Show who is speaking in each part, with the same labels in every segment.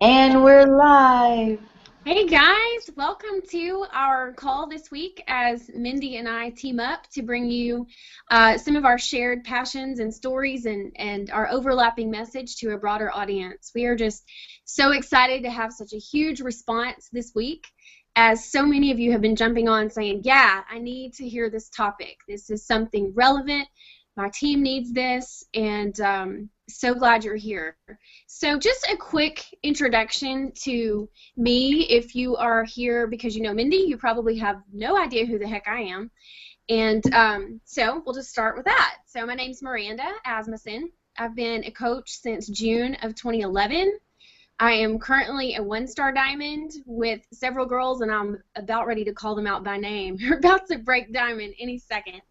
Speaker 1: And we're live.
Speaker 2: Hey guys, welcome to our call this week as Mindy and I team up to bring you some of our shared passions and stories and our overlapping message to a broader audience. We are just so excited to have such a huge response this week, as so many of you have been jumping on saying, yeah, I need to hear this topic. This is something relevant. My team needs this, and so glad you're here. So just a quick introduction to me. If you are here because you know Mindy, you probably have no idea who the heck I am. And so we'll just start with that. So my name's Miranda Asmussen. I've been a coach since June of 2011. I am currently a one-star diamond with several girls, and I'm about ready to call them out by name. We're about to break diamond any second.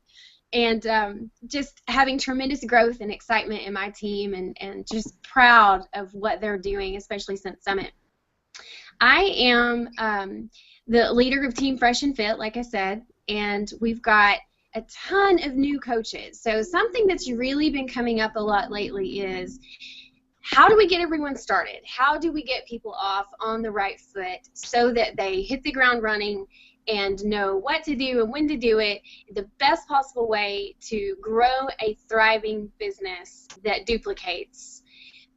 Speaker 2: And just having tremendous growth and excitement in my team, and just proud of what they're doing, especially since Summit. I am the leader of Team Fresh and Fit, like I said, and we've got a ton of new coaches. So something that's really been coming up a lot lately is, how do we get everyone started? How do we get people off on the right foot so that they hit the ground running and know what to do and when to do it, the best possible way to grow a thriving business that duplicates?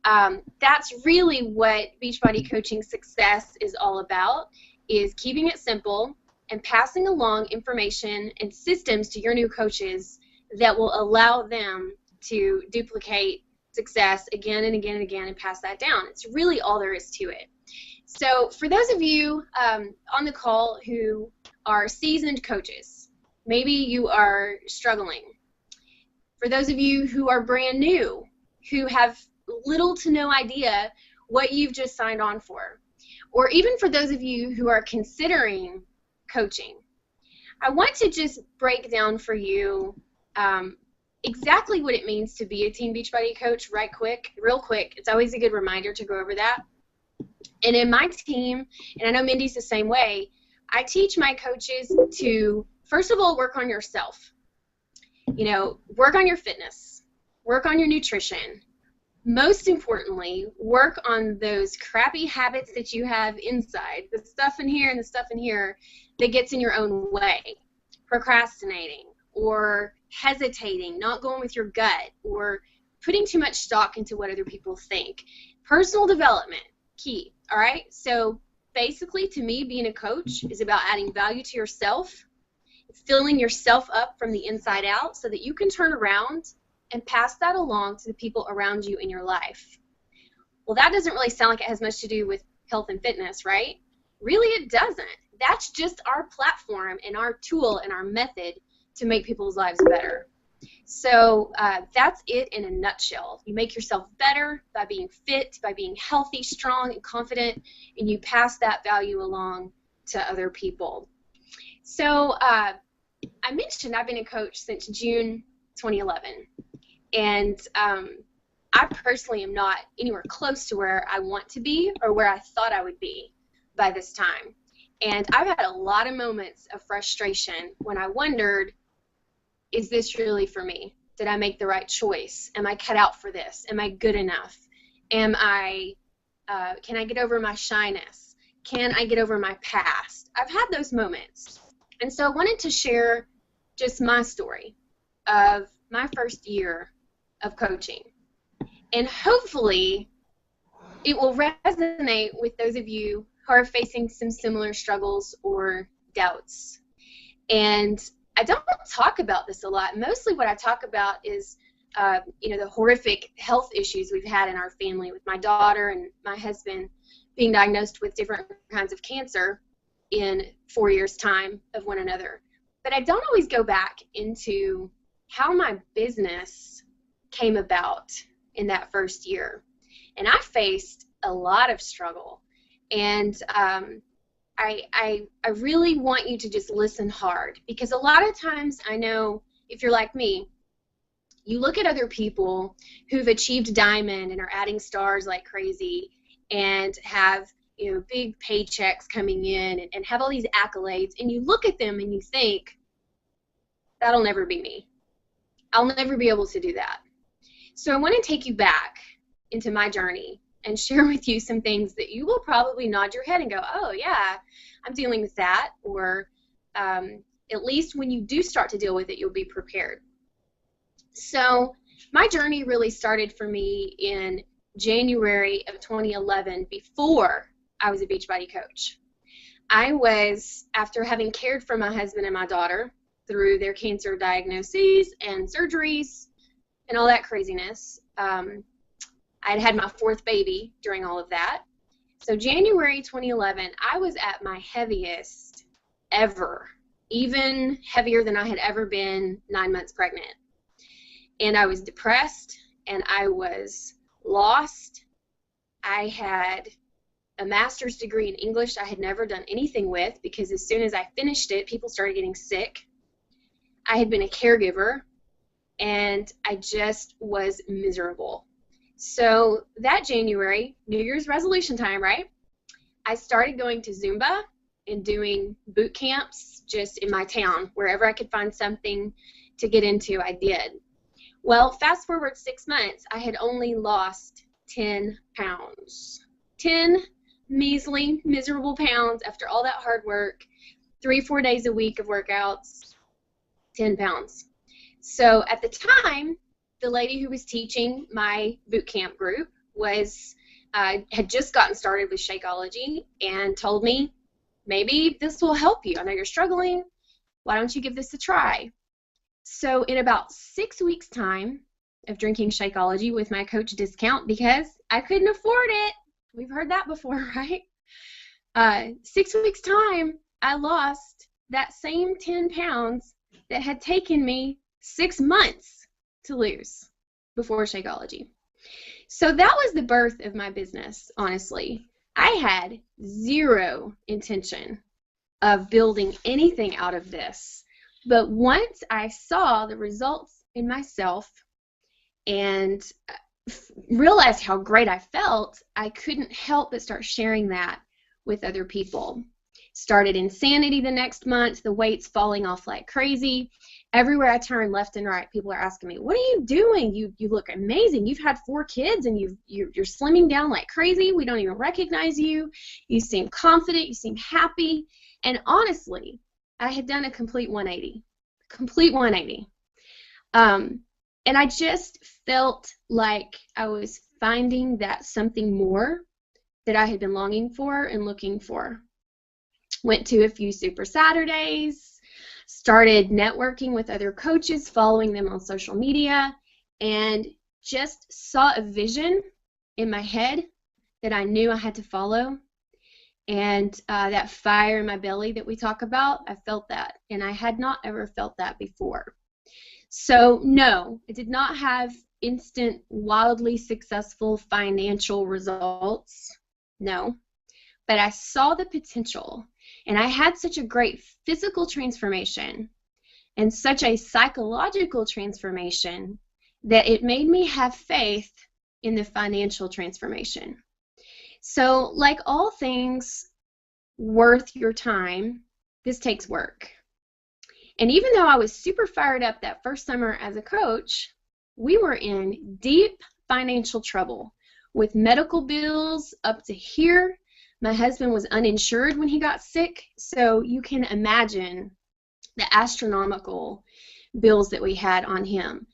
Speaker 2: That's really what Beachbody Coaching success is all about, is keeping it simple and passing along information and systems to your new coaches that will allow them to duplicate success again and again and again and pass that down. It's really all there is to it. So for those of you on the call who are seasoned coaches, maybe you are struggling. For those of you who are brand new, who have little to no idea what you've just signed on for, or even for those of you who are considering coaching, I want to just break down for you exactly what it means to be a Team Beachbody coach real quick. It's always a good reminder to go over that. And in my team, and I know Mindy's the same way, I teach my coaches to, first of all, work on yourself. You know, work on your fitness, work on your nutrition. Most importantly, work on those crappy habits that you have inside, the stuff in here and the stuff in here that gets in your own way. Procrastinating, or hesitating, not going with your gut, or putting too much stock into what other people think. Personal development, key. All right, so basically, to me, being a coach is about adding value to yourself, filling yourself up from the inside out so that you can turn around and pass that along to the people around you in your life. Well, that doesn't really sound like it has much to do with health and fitness, right? Really, it doesn't. That's just our platform and our tool and our method to make people's lives better. So that's it in a nutshell. You make yourself better by being fit, by being healthy, strong, and confident, and you pass that value along to other people. So I mentioned I've been a coach since June 2011, and I personally am not anywhere close to where I want to be or where I thought I would be by this time. And I've had a lot of moments of frustration when I wondered, is this really for me? Did I make the right choice? Am I cut out for this? Am I good enough? Can I get over my shyness? Can I get over my past? I've had those moments. And so I wanted to share just my story of my first year of coaching. And hopefully it will resonate with those of you who are facing some similar struggles or doubts. And I don't talk about this a lot. Mostly what I talk about is, the horrific health issues we've had in our family, with my daughter and my husband being diagnosed with different kinds of cancer in 4 years' time of one another. But I don't always go back into how my business came about in that first year. And I faced a lot of struggle. And I really want you to just listen hard, because a lot of times, I know if you're like me, you look at other people who've achieved diamond and are adding stars like crazy and have big paychecks coming in and have all these accolades, and you look at them and you think, that'll never be me. I'll never be able to do that. So I want to take you back into my journey and share with you some things that you will probably nod your head and go, oh, yeah, I'm dealing with that. Or at least when you do start to deal with it, you'll be prepared. So my journey really started for me in January of 2011 before I was a Beachbody coach. I was, after having cared for my husband and my daughter through their cancer diagnoses and surgeries and all that craziness, I'd had my fourth baby during all of that. So January 2011, I was at my heaviest ever, even heavier than I had ever been 9 months pregnant. And I was depressed, and I was lost. I had a master's degree in English I had never done anything with, because as soon as I finished it, people started getting sick. I had been a caregiver, and I just was miserable. So that January, New Year's resolution time, right? I started going to Zumba and doing boot camps just in my town. Wherever I could find something to get into, I did. Well, fast forward 6 months, I had only lost 10 pounds. 10 measly, miserable pounds after all that hard work, 3-4 days a week of workouts, 10 pounds. So at the time, the lady who was teaching my boot camp group was had just gotten started with Shakeology and told me, maybe this will help you. I know you're struggling. Why don't you give this a try? So in about 6 weeks' time of drinking Shakeology with my coach discount, because I couldn't afford it. We've heard that before, right? 6 weeks' time, I lost that same 10 pounds that had taken me 6 months to lose before Shakeology. So that was the birth of my business, honestly. I had zero intention of building anything out of this. But once I saw the results in myself and realized how great I felt, I couldn't help but start sharing that with other people. Started Insanity the next month, the weight's falling off like crazy. Everywhere I turn, left and right, people are asking me, what are you doing? You look amazing. You've had 4 kids and you're slimming down like crazy. We don't even recognize you. You seem confident. You seem happy. And honestly, I had done a complete 180. And I just felt like I was finding that something more that I had been longing for and looking for. Went to a few Super Saturdays, started networking with other coaches, following them on social media, and just saw a vision in my head that I knew I had to follow. And that fire in my belly that we talk about, I felt that. And I had not ever felt that before. So no, it did not have instant, wildly successful financial results. No. But I saw the potential. And I had such a great physical transformation and such a psychological transformation that it made me have faith in the financial transformation. So, like all things worth your time, this takes work. And even though I was super fired up that first summer as a coach, we were in deep financial trouble with medical bills up to here. My husband was uninsured when he got sick, so you can imagine the astronomical bills that we had on him.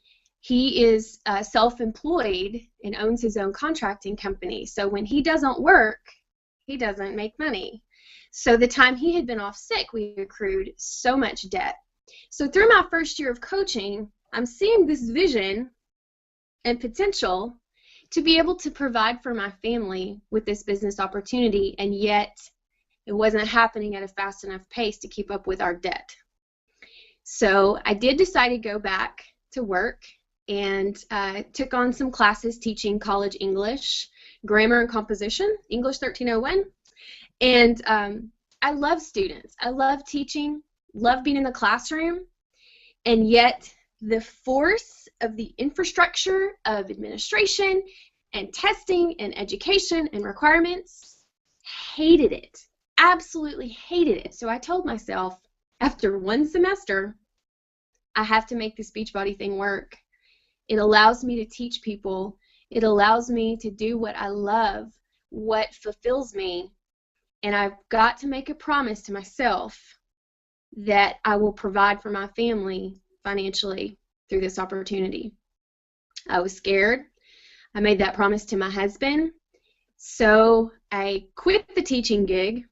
Speaker 2: He is self-employed and owns his own contracting company, so when he doesn't work, he doesn't make money. So the time he had been off sick, we accrued so much debt. So through my first year of coaching, I'm seeing this vision and potential to be able to provide for my family with this business opportunity, and yet it wasn't happening at a fast enough pace to keep up with our debt. So I did decide to go back to work and took on some classes teaching college English, grammar and composition, English 1301. And I love students. I love teaching, love being in the classroom, and yet the force of the infrastructure of administration and testing and education and requirements, hated it, absolutely hated it. So I told myself, after 1 semester, I have to make this Beachbody thing work. It allows me to teach people It allows me to do what I love, what fulfills me, and I've got to make a promise to myself that I will provide for my family financially through this opportunity. I was scared. I made that promise to my husband. So I quit the teaching gig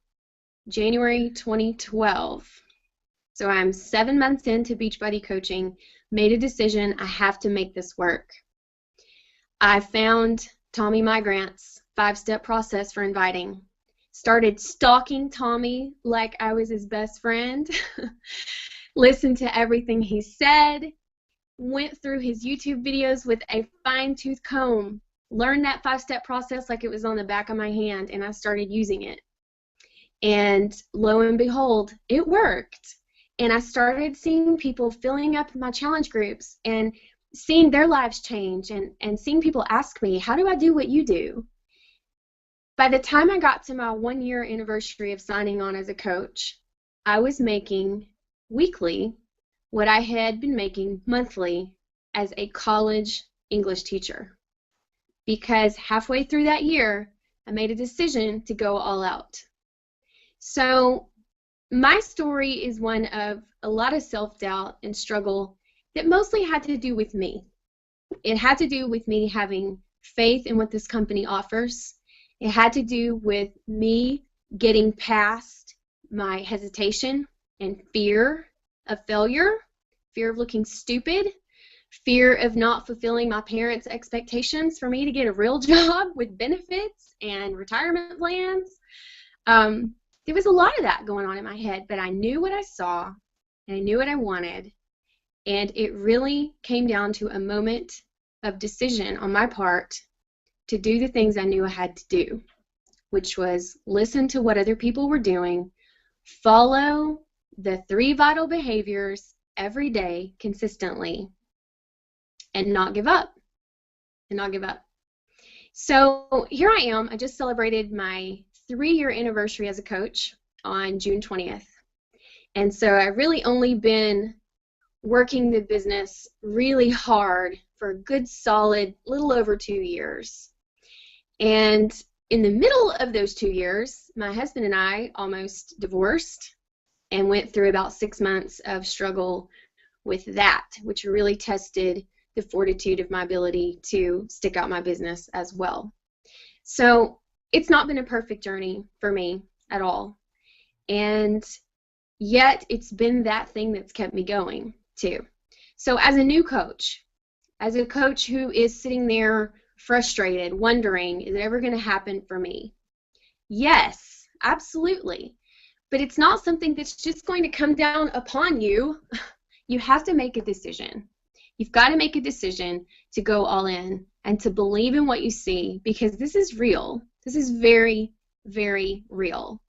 Speaker 2: January 2012. So I'm 7 months into Beachbody coaching, made a decision, I have to make this work. I found Tommy Migrant's 5-step process for inviting. Started stalking Tommy like I was his best friend. Listened to everything he said. Went through his YouTube videos with a fine-tooth comb. Learned that 5-step process like it was on the back of my hand, and I started using it. And lo and behold, it worked. And I started seeing people filling up my challenge groups and seeing their lives change and seeing people ask me, how do I do what you do? By the time I got to my 1-year anniversary of signing on as a coach, I was making weekly what I had been making monthly as a college English teacher. Because halfway through that year, I made a decision to go all out. So my story is one of a lot of self-doubt and struggle that mostly had to do with me. It had to do with me having faith in what this company offers. It had to do with me getting past my hesitation and fear of failure, fear of looking stupid, fear of not fulfilling my parents' expectations for me to get a real job with benefits and retirement plans. There was a lot of that going on in my head, but I knew what I saw, and I knew what I wanted, and it really came down to a moment of decision on my part to do the things I knew I had to do, which was listen to what other people were doing, follow the 3 vital behaviors every day consistently, and not give up, So here I am. I just celebrated my 3-year anniversary as a coach on June 20th. And so I've really only been working the business really hard for a good solid little over 2 years. And in the middle of those 2 years, my husband and I almost divorced and went through about 6 months of struggle with that, which really tested the fortitude of my ability to stick out my business as well. So it's not been a perfect journey for me at all. And yet it's been that thing that's kept me going too. So as a new coach, as a coach who is sitting there frustrated, wondering, is it ever going to happen for me? Yes, absolutely. But it's not something that's just going to come down upon you. You have to make a decision. You've got to make a decision to go all in and to believe in what you see, because this is real. This is very, very real.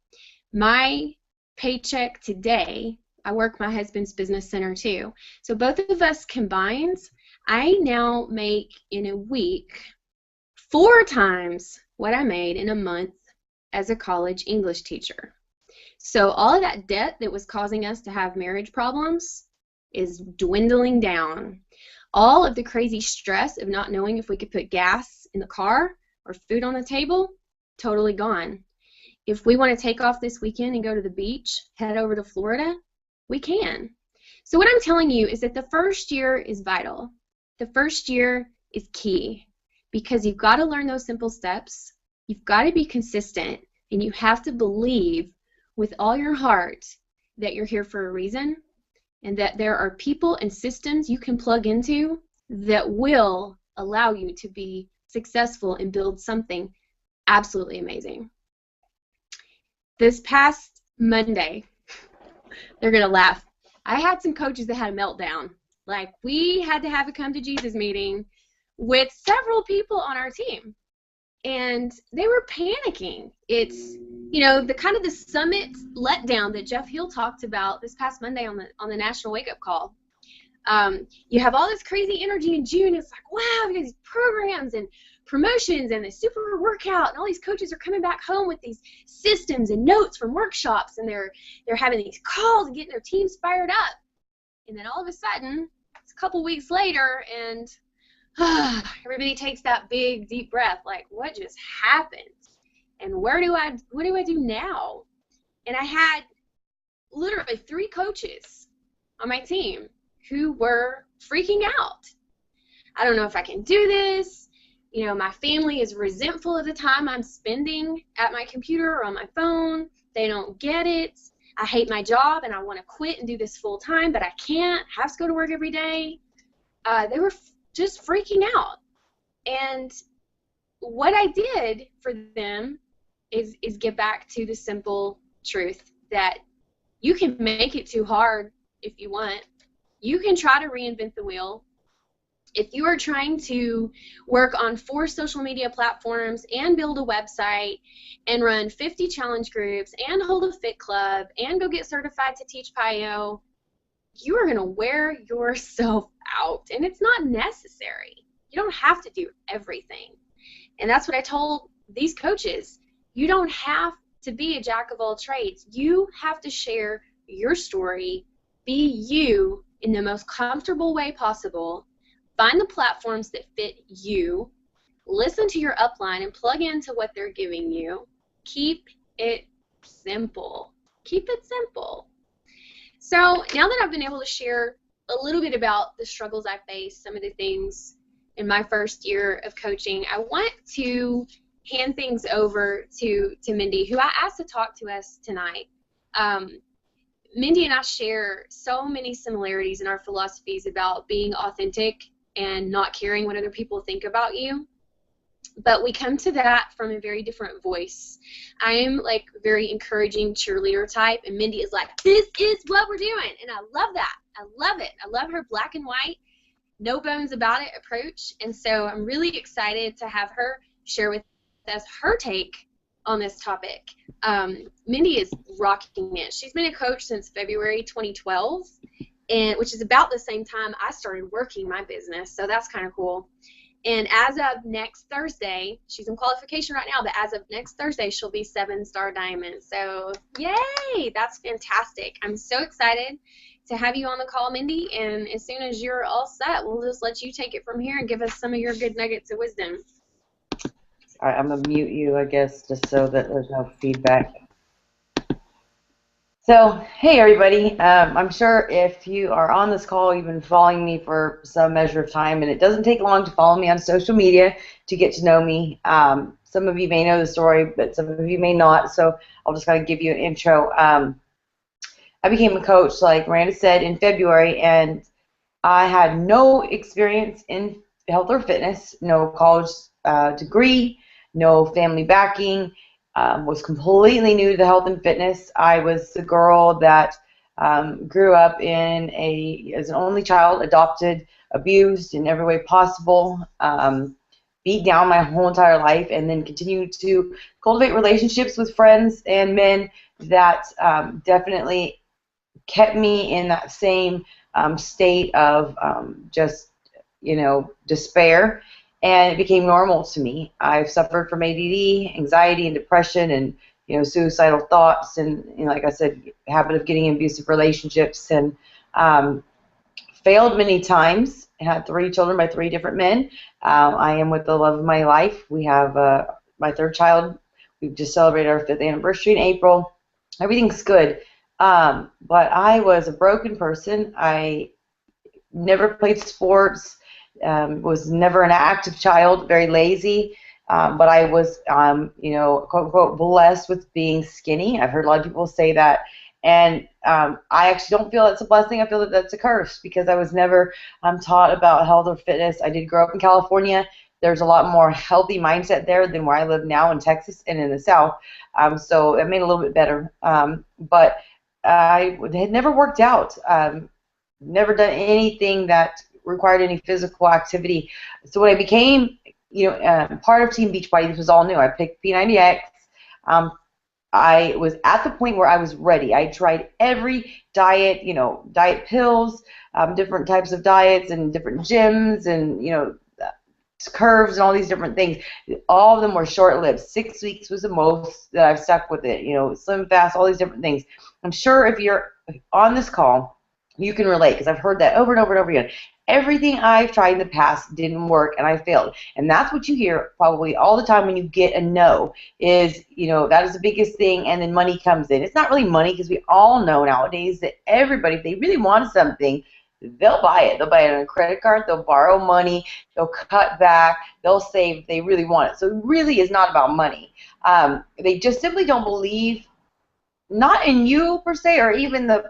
Speaker 2: My paycheck today, I work my husband's business center too. So both of us combined, I now make in a week 4 times what I made in a month as a college English teacher. So all of that debt that was causing us to have marriage problems is dwindling down. All of the crazy stress of not knowing if we could put gas in the car or food on the table, totally gone. If we want to take off this weekend and go to the beach, head over to Florida, we can. So what I'm telling you is that the first year is vital. The first year is key, because you've got to learn those simple steps, you've got to be consistent, and you have to believe with all your heart that you're here for a reason, and that there are people and systems you can plug into that will allow you to be successful and build something absolutely amazing. This past Monday, they're going to laugh, I had some coaches that had a meltdown. Like, we had to have a come to Jesus meeting with several people on our team, and they were panicking. It's, you know, the kind of the summit letdown that Jeff Hill talked about this past Monday on the National Wake Up Call. You have all this crazy energy in June. It's like, wow, we got these programs and promotions and the super workout, and all these coaches are coming back home with these systems and notes from workshops, and they're having these calls and getting their teams fired up. And then all of a sudden, it's a couple weeks later, and everybody takes that big, deep breath, like, what just happened? And what do I do now? And I had literally 3 coaches on my team who were freaking out. I don't know if I can do this. You know, my family is resentful of the time I'm spending at my computer or on my phone. They don't get it. I hate my job and I want to quit and do this full time, but I can't. I have to go to work every day. They were just freaking out. And what I did for them is get back to the simple truth that you can make it too hard if you want. You can try to reinvent the wheel. If you are trying to work on 4 social media platforms and build a website and run 50 challenge groups and hold a fit club and go get certified to teach PIO, you are going to wear yourself out, and it's not necessary. You don't have to do everything. And that's what I told these coaches. You don't have to be a jack of all trades. You have to share your story, be you in the most comfortable way possible. Find the platforms that fit you, listen to your upline and plug into what they're giving you. Keep it simple. Keep it simple. So now that I've been able to share a little bit about the struggles I faced, some of the things in my first year of coaching, I want to hand things over to Mindy, who I asked to talk to us tonight. Mindy and I share so many similarities in our philosophies about being authentic and not caring what other people think about you. But we come to that from a very different voice. I am like very encouraging cheerleader type, and Mindy is like, this is what we're doing. And I love that. I love it. I love her black and white, no bones about it approach. And so I'm really excited to have her share with us her take on this topic. Mindy is rocking it. She's been a coach since February 2012. Which is about the same time I started working my business, so that's kind of cool. And as of next Thursday, she's in qualification right now, but as of next Thursday, she'll be 7-star diamond. So, yay! That's fantastic. I'm so excited to have you on the call, Mindy, and as soon as you're all set, we'll just let you take it from here and give us some of your good nuggets of wisdom.
Speaker 1: All right, I'm going to mute you, I guess, just so that there's no feedback. So, hey everybody, I'm sure if you are on this call, you've been following me for some measure of time, and it doesn't take long to follow me on social media to get to know me. Some of you may know the story, but some of you may not, so I'll just kind of give you an intro. I became a coach, like Miranda said, in February, and I had no experience in health or fitness, no college degree, no family backing. Was completely new to health and fitness. I was the girl that grew up as an only child, adopted, abused in every way possible, beat down my whole entire life, and then continued to cultivate relationships with friends and men that definitely kept me in that same state of just, despair. And it became normal to me. I've suffered from ADD, anxiety, and depression, and suicidal thoughts, and like I said, habit of getting in abusive relationships, and failed many times. I had 3 children by 3 different men. I am with the love of my life. We have my 3rd child. We've just celebrated our 5th anniversary in April. Everything's good, but I was a broken person. I never played sports. Was never an active child, very lazy, but I was, quote unquote, blessed with being skinny. I've heard a lot of people say that, and I actually don't feel that's a blessing. I feel that that's a curse because I was never taught about health or fitness. I did grow up in California. There's a lot more healthy mindset there than where I live now in Texas and in the South, so it made it a little bit better, but I had never worked out, never done anything that required any physical activity. So when I became, part of Team Beachbody, this was all new. I picked P90X. I was at the point where I was ready. I tried every diet, diet pills, different types of diets, and different gyms, and curves, and all these different things. All of them were short-lived. 6 weeks was the most that I've stuck with it. Slim fast, all these different things. I'm sure if you're on this call You can relate because I've heard that over and over and over again. Everything I've tried in the past didn't work and I failed. And that's what you hear probably all the time when you get a no is, that is the biggest thing, and then money comes in. It's not really money because we all know nowadays that everybody, if they really want something, they'll buy it. They'll buy it on a credit card, they'll borrow money, they'll cut back, they'll save if they really want it. So it really is not about money. They just simply don't believe, not in you per se, or even the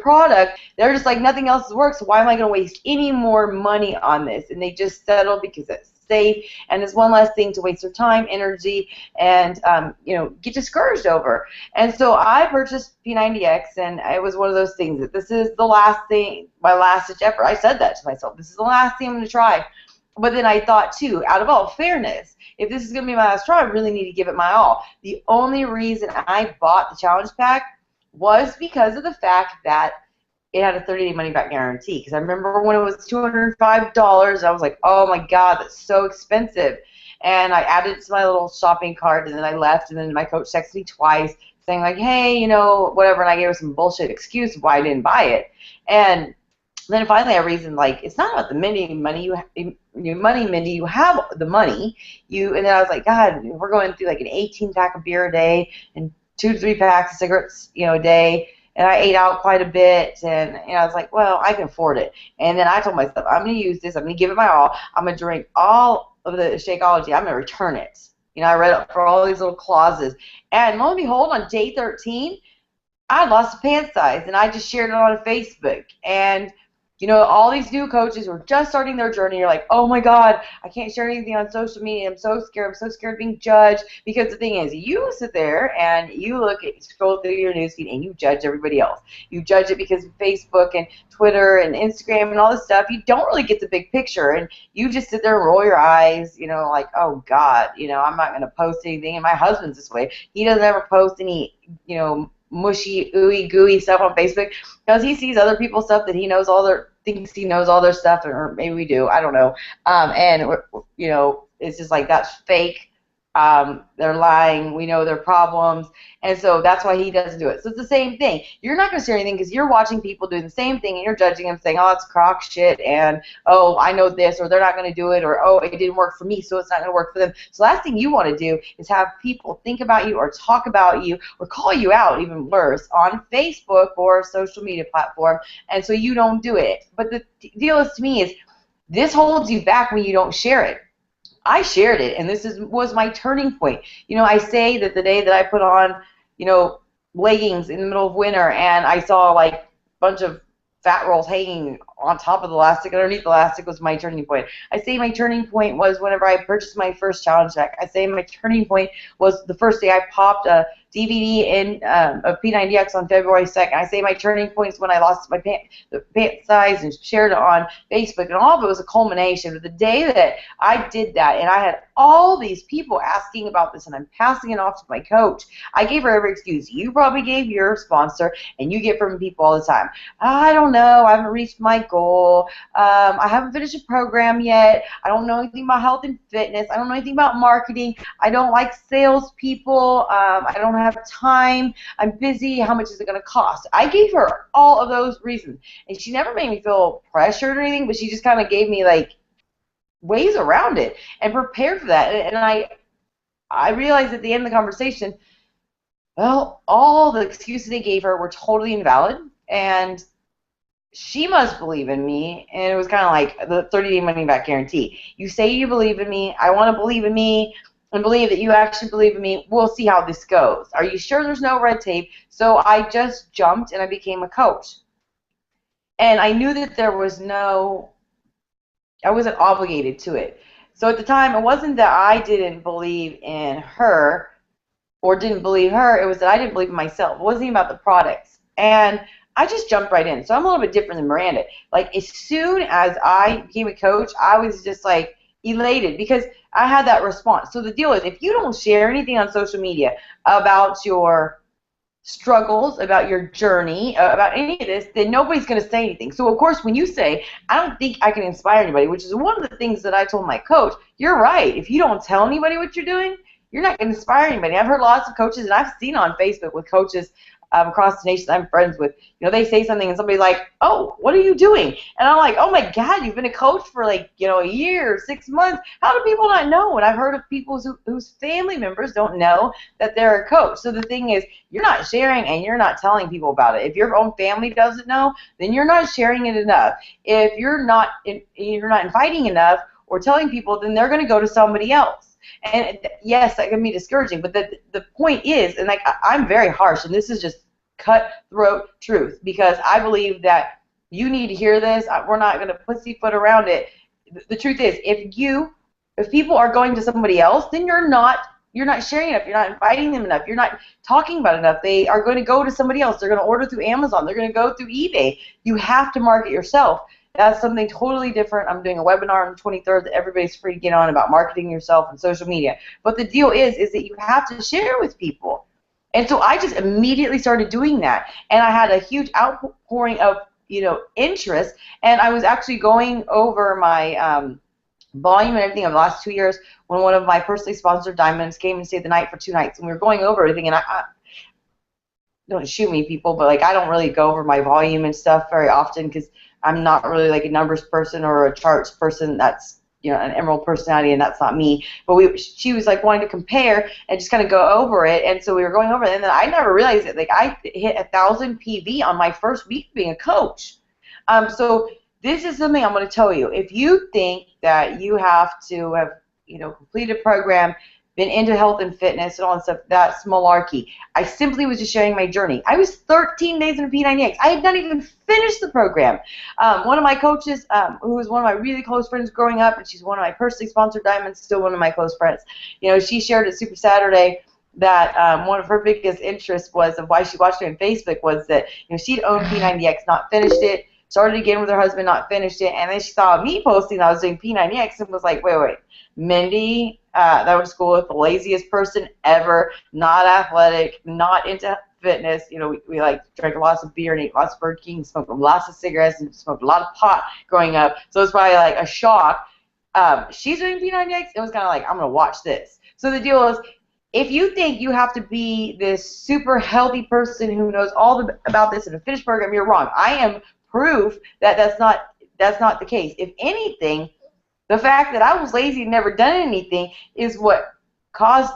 Speaker 1: product. They're just like, nothing else works, so why am I going to waste any more money on this? And they just settle because it's safe, and it's one less thing to waste their time, energy, and get discouraged over. And so I purchased P90X, and it was one of those things that this is the last thing, my last ditch effort. I said that to myself. This is the last thing I'm going to try. But then I thought, too, out of all fairness, if this is going to be my last try, I really need to give it my all. The only reason I bought the challenge pack was because of the fact that it had a 30-day money-back guarantee. Because I remember when it was $205, I was like, oh, my God, that's so expensive. And I added it to my little shopping cart, and then I left, and then my coach texted me twice saying, like, hey, whatever, and I gave her some bullshit excuse of why I didn't buy it. And then finally I reasoned, like, it's not about the money, Mindy, you have the money. And then I was like, God, we're going through like an 18-pack of beer a day and 2 to 3 packs of cigarettes, a day. And I ate out quite a bit, and I was like, well, I can afford it. And then I told myself, I'm going to use this. I'm going to give it my all. I'm going to drink all of the Shakeology. I'm going to return it. I read up for all these little clauses. And lo and behold, on day 13, I lost a pant size, and I just shared it on Facebook. And all these new coaches who are just starting their journey, you're like, oh my God, I can't share anything on social media. I'm so scared. I'm so scared of being judged. Because the thing is, you sit there and you scroll through your newsfeed and you judge everybody else. You judge it because of Facebook and Twitter and Instagram and all this stuff. You don't really get the big picture, and you just sit there and roll your eyes, like, oh God, I'm not going to post anything. And my husband's this way. He doesn't ever post any, mushy, ooey gooey stuff on Facebook because he sees other people's stuff that he knows thinks he knows all their stuff, or maybe we do, I don't know. And it's just like, that's fake. They're lying. We know their problems. And so that's why he doesn't do it. So it's the same thing. You're not going to share anything because you're watching people doing the same thing and you're judging them, saying, oh, it's crock shit, and oh, I know this, or they're not going to do it, or oh, it didn't work for me, so it's not going to work for them. So the last thing you want to do is have people think about you or talk about you or call you out, even worse, on Facebook or a social media platform, and so you don't do it. But the deal is, to me, is this holds you back when you don't share it. I shared it, and this was my turning point. I say that the day that I put on, leggings in the middle of winter, and I saw like a bunch of fat rolls hanging on top of the elastic, underneath the elastic, was my turning point. I say my turning point was whenever I purchased my first challenge pack. I say my turning point was the first day I popped a DVD of P90X on February 2nd. I say my turning point is when I lost my pant size and shared it on Facebook, and all of it was a culmination. But the day that I did that, and I had all these people asking about this, and I'm passing it off to my coach, I gave her every excuse. You probably gave your sponsor, and you get from people all the time. I don't know. I haven't reached my goal. I haven't finished a program yet. I don't know anything about health and fitness. I don't know anything about marketing. I don't like salespeople. I don't have time. I'm busy. How much is it going to cost? I gave her all of those reasons, and she never made me feel pressured or anything, but she just kind of gave me like ways around it and prepared for that. And I realized at the end of the conversation, well, all the excuses they gave her were totally invalid, and she must believe in me. And it was kind of like the 30-day money-back guarantee. You say you believe in me. I want to believe in me and believe that you actually believe in me. We'll see how this goes. Are you sure there's no red tape? So I just jumped, and I became a coach. And I knew that there was I wasn't obligated to it. So at the time, it wasn't that I didn't believe in her or didn't believe her. It was that I didn't believe in myself. It wasn't even about the products. And I just jumped right in. So I'm a little bit different than Miranda. Like, as soon as I became a coach, I was just like elated because I had that response. So the deal is, if you don't share anything on social media about your struggles, about your journey, about any of this, then nobody's going to say anything. So, of course, when you say, I don't think I can inspire anybody, which is one of the things that I told my coach, you're right. If you don't tell anybody what you're doing, you're not going to inspire anybody. I've heard lots of coaches, and I've seen on Facebook with coaches across the nation I'm friends with, they say something and somebody's like, oh, what are you doing? And I'm like, oh my God, you've been a coach for like, a year, 6 months. How do people not know? And I've heard of people whose family members don't know that they're a coach. So the thing is, you're not sharing and you're not telling people about it. If your own family doesn't know, then you're not sharing it enough. If you're not inviting enough or telling people, then they're going to go to somebody else. And yes, that can be discouraging, but the point is, and like I'm very harsh, and this is just cutthroat truth, because I believe that you need to hear this. We're not going to pussyfoot around it. The truth is, if people are going to somebody else, then you're not sharing enough. You're not inviting them enough. You're not talking about it enough. They are going to go to somebody else. They're going to order through Amazon. They're going to go through eBay. You have to market yourself. That's something totally different. I'm doing a webinar on the 23rd that everybody's free to get on about marketing yourself on social media. But the deal is that you have to share with people. And so I just immediately started doing that. And I had a huge outpouring of, interest. And I was actually going over my volume and everything of the last 2 years when one of my personally sponsored diamonds came and stayed the night for 2 nights. And we were going over everything. And I don't shoot me, people, but like I don't really go over my volume and stuff very often because I'm not really like a numbers person or a charts person. That's an emerald personality, and that's not me. But she was like wanting to compare and just kind of go over it, and so we were going over it, and then I never realized it. Like I hit 1,000 PV on my first week being a coach. So this is something I'm going to tell you. If you think that you have to have completed a program, been into health and fitness and all that stuff, that's malarkey. I simply was just sharing my journey. I was 13 days in a P90X. I had not even finished the program. One of my coaches, who was one of my really close friends growing up, and she's one of my personally sponsored diamonds, still one of my close friends. She shared at Super Saturday that one of her biggest interests was, of why she watched me on Facebook, was that she'd owned P90X, not finished it, started again with her husband, not finished it, and then she saw me posting that I was doing P90X and was like, wait, Mindy, that was school with the laziest person ever, not athletic, not into fitness. We like drank lots of beer and ate lots of Burger King, smoked lots of cigarettes, and smoked a lot of pot growing up. So it's probably like a shock. She's doing P90X. It was kind of like, I'm going to watch this. So the deal is, if you think you have to be this super healthy person who knows all about this in a finished program, you're wrong. I am proof that that's not the case. If anything, the fact that I was lazy and never done anything is what caused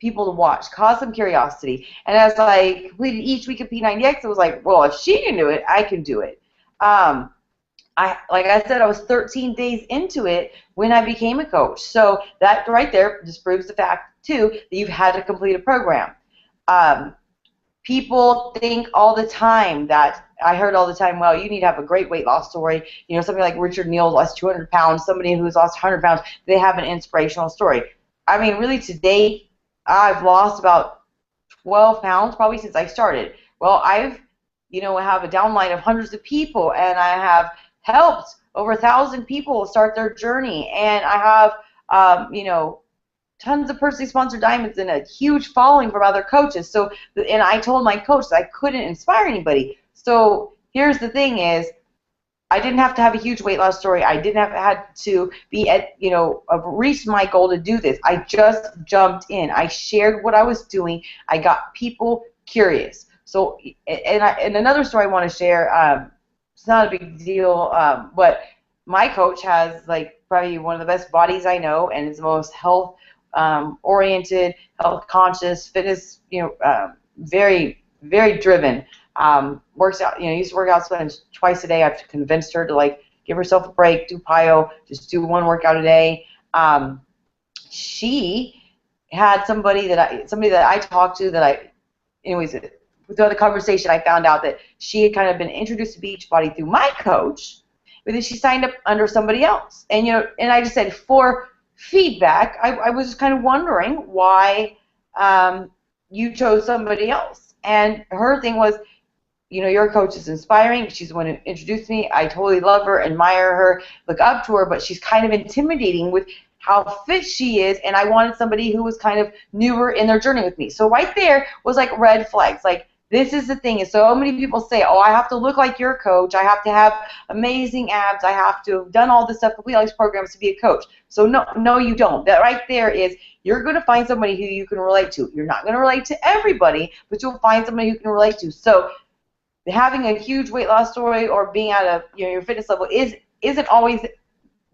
Speaker 1: people to watch, caused some curiosity. And as I completed each week of P90X, it was like, well, if she can do it, I can do it. Like I said, I was 13 days into it when I became a coach. So that right there just proves the fact, too, that you've had to complete a program. People think all the time that, I heard all the time, well, you need to have a great weight loss story. Somebody like Richard Neal lost 200 pounds, somebody who's lost 100 pounds, they have an inspirational story. I mean, really, to date, I've lost about 12 pounds probably since I started. Well, I've, have a downline of hundreds of people, and I have helped over 1,000 people start their journey, and I have, tons of personally sponsored diamonds and a huge following from other coaches. So, and I told my coach that I couldn't inspire anybody. So here's the thing is, I didn't have to have a huge weight loss story. I didn't have had to be at, reach my goal to do this. I just jumped in. I shared what I was doing. I got people curious. So, and another story I want to share, it's not a big deal, but my coach has like probably one of the best bodies I know, and is the most health oriented, health conscious, fitness, very, very driven. Works out, used to work out twice a day. I've convinced her to like give herself a break, do PIO, just do one workout a day. She had somebody that I talked to anyways, throughout the conversation, I found out that she had kind of been introduced to Beachbody through my coach, but then she signed up under somebody else. And and I just said, for feedback, I was just kind of wondering why you chose somebody else. And her thing was, your coach is inspiring. She's the one who introduced me. I totally love her, admire her, look up to her, but she's kind of intimidating with how fit she is, and I wanted somebody who was kind of newer in their journey with me. So right there was like red flags. Like, This is the thing, is so many people say, oh, I have to look like your coach, I have to have amazing abs, I have to have done all this stuff, complete all these programs to be a coach. So no, you don't. That right there is, you're going to find somebody who you can relate to. You're not going to relate to everybody, but you'll find somebody who can relate to. So having a huge weight loss story or being at a, your fitness level isn't always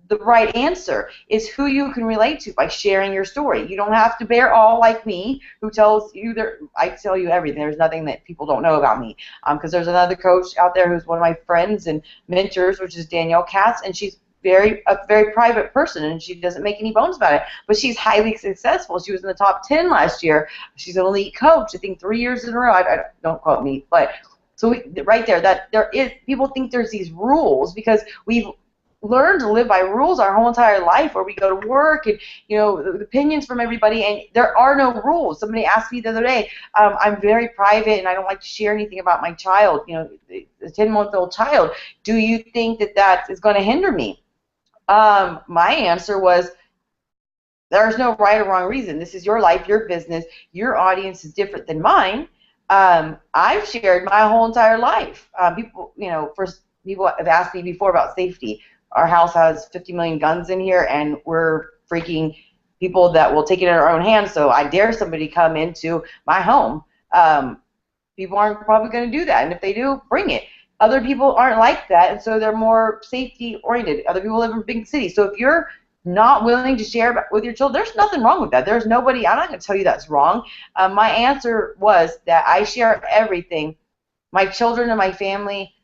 Speaker 1: the right answer. Is who you can relate to by sharing your story. You don't have to bear all like me, who tells you I tell you everything. There's nothing that people don't know about me. Because there's another coach out there who's one of my friends and mentors, which is Danielle Katz, and she's a very private person, and she doesn't make any bones about it. But she's highly successful. She was in the top 10 last year. She's an elite coach, I think 3 years in a row. I don't quote me, but so right there, that there is, people think there's these rules because we've learned to live by rules our whole entire life, where we go to work and, the opinions from everybody, and there are no rules. Somebody asked me the other day, I'm very private and I don't like to share anything about my child, the 10-month-old child. Do you think that is going to hinder me? My answer was, there's no right or wrong reason. This is your life, your business. Your audience is different than mine. I've shared my whole entire life. People have asked me before about safety. Our house has 50 million guns in here, and we're freaking people that will take it in our own hands. So I dare somebody come into my home. People aren't probably going to do that, and if they do, bring it. Other people aren't like that, and so they're more safety oriented. Other people live in big cities. So if you're not willing to share with your children, there's nothing wrong with that. There's nobody, I'm not going to tell you that's wrong. My answer was that I share everything. My children and my family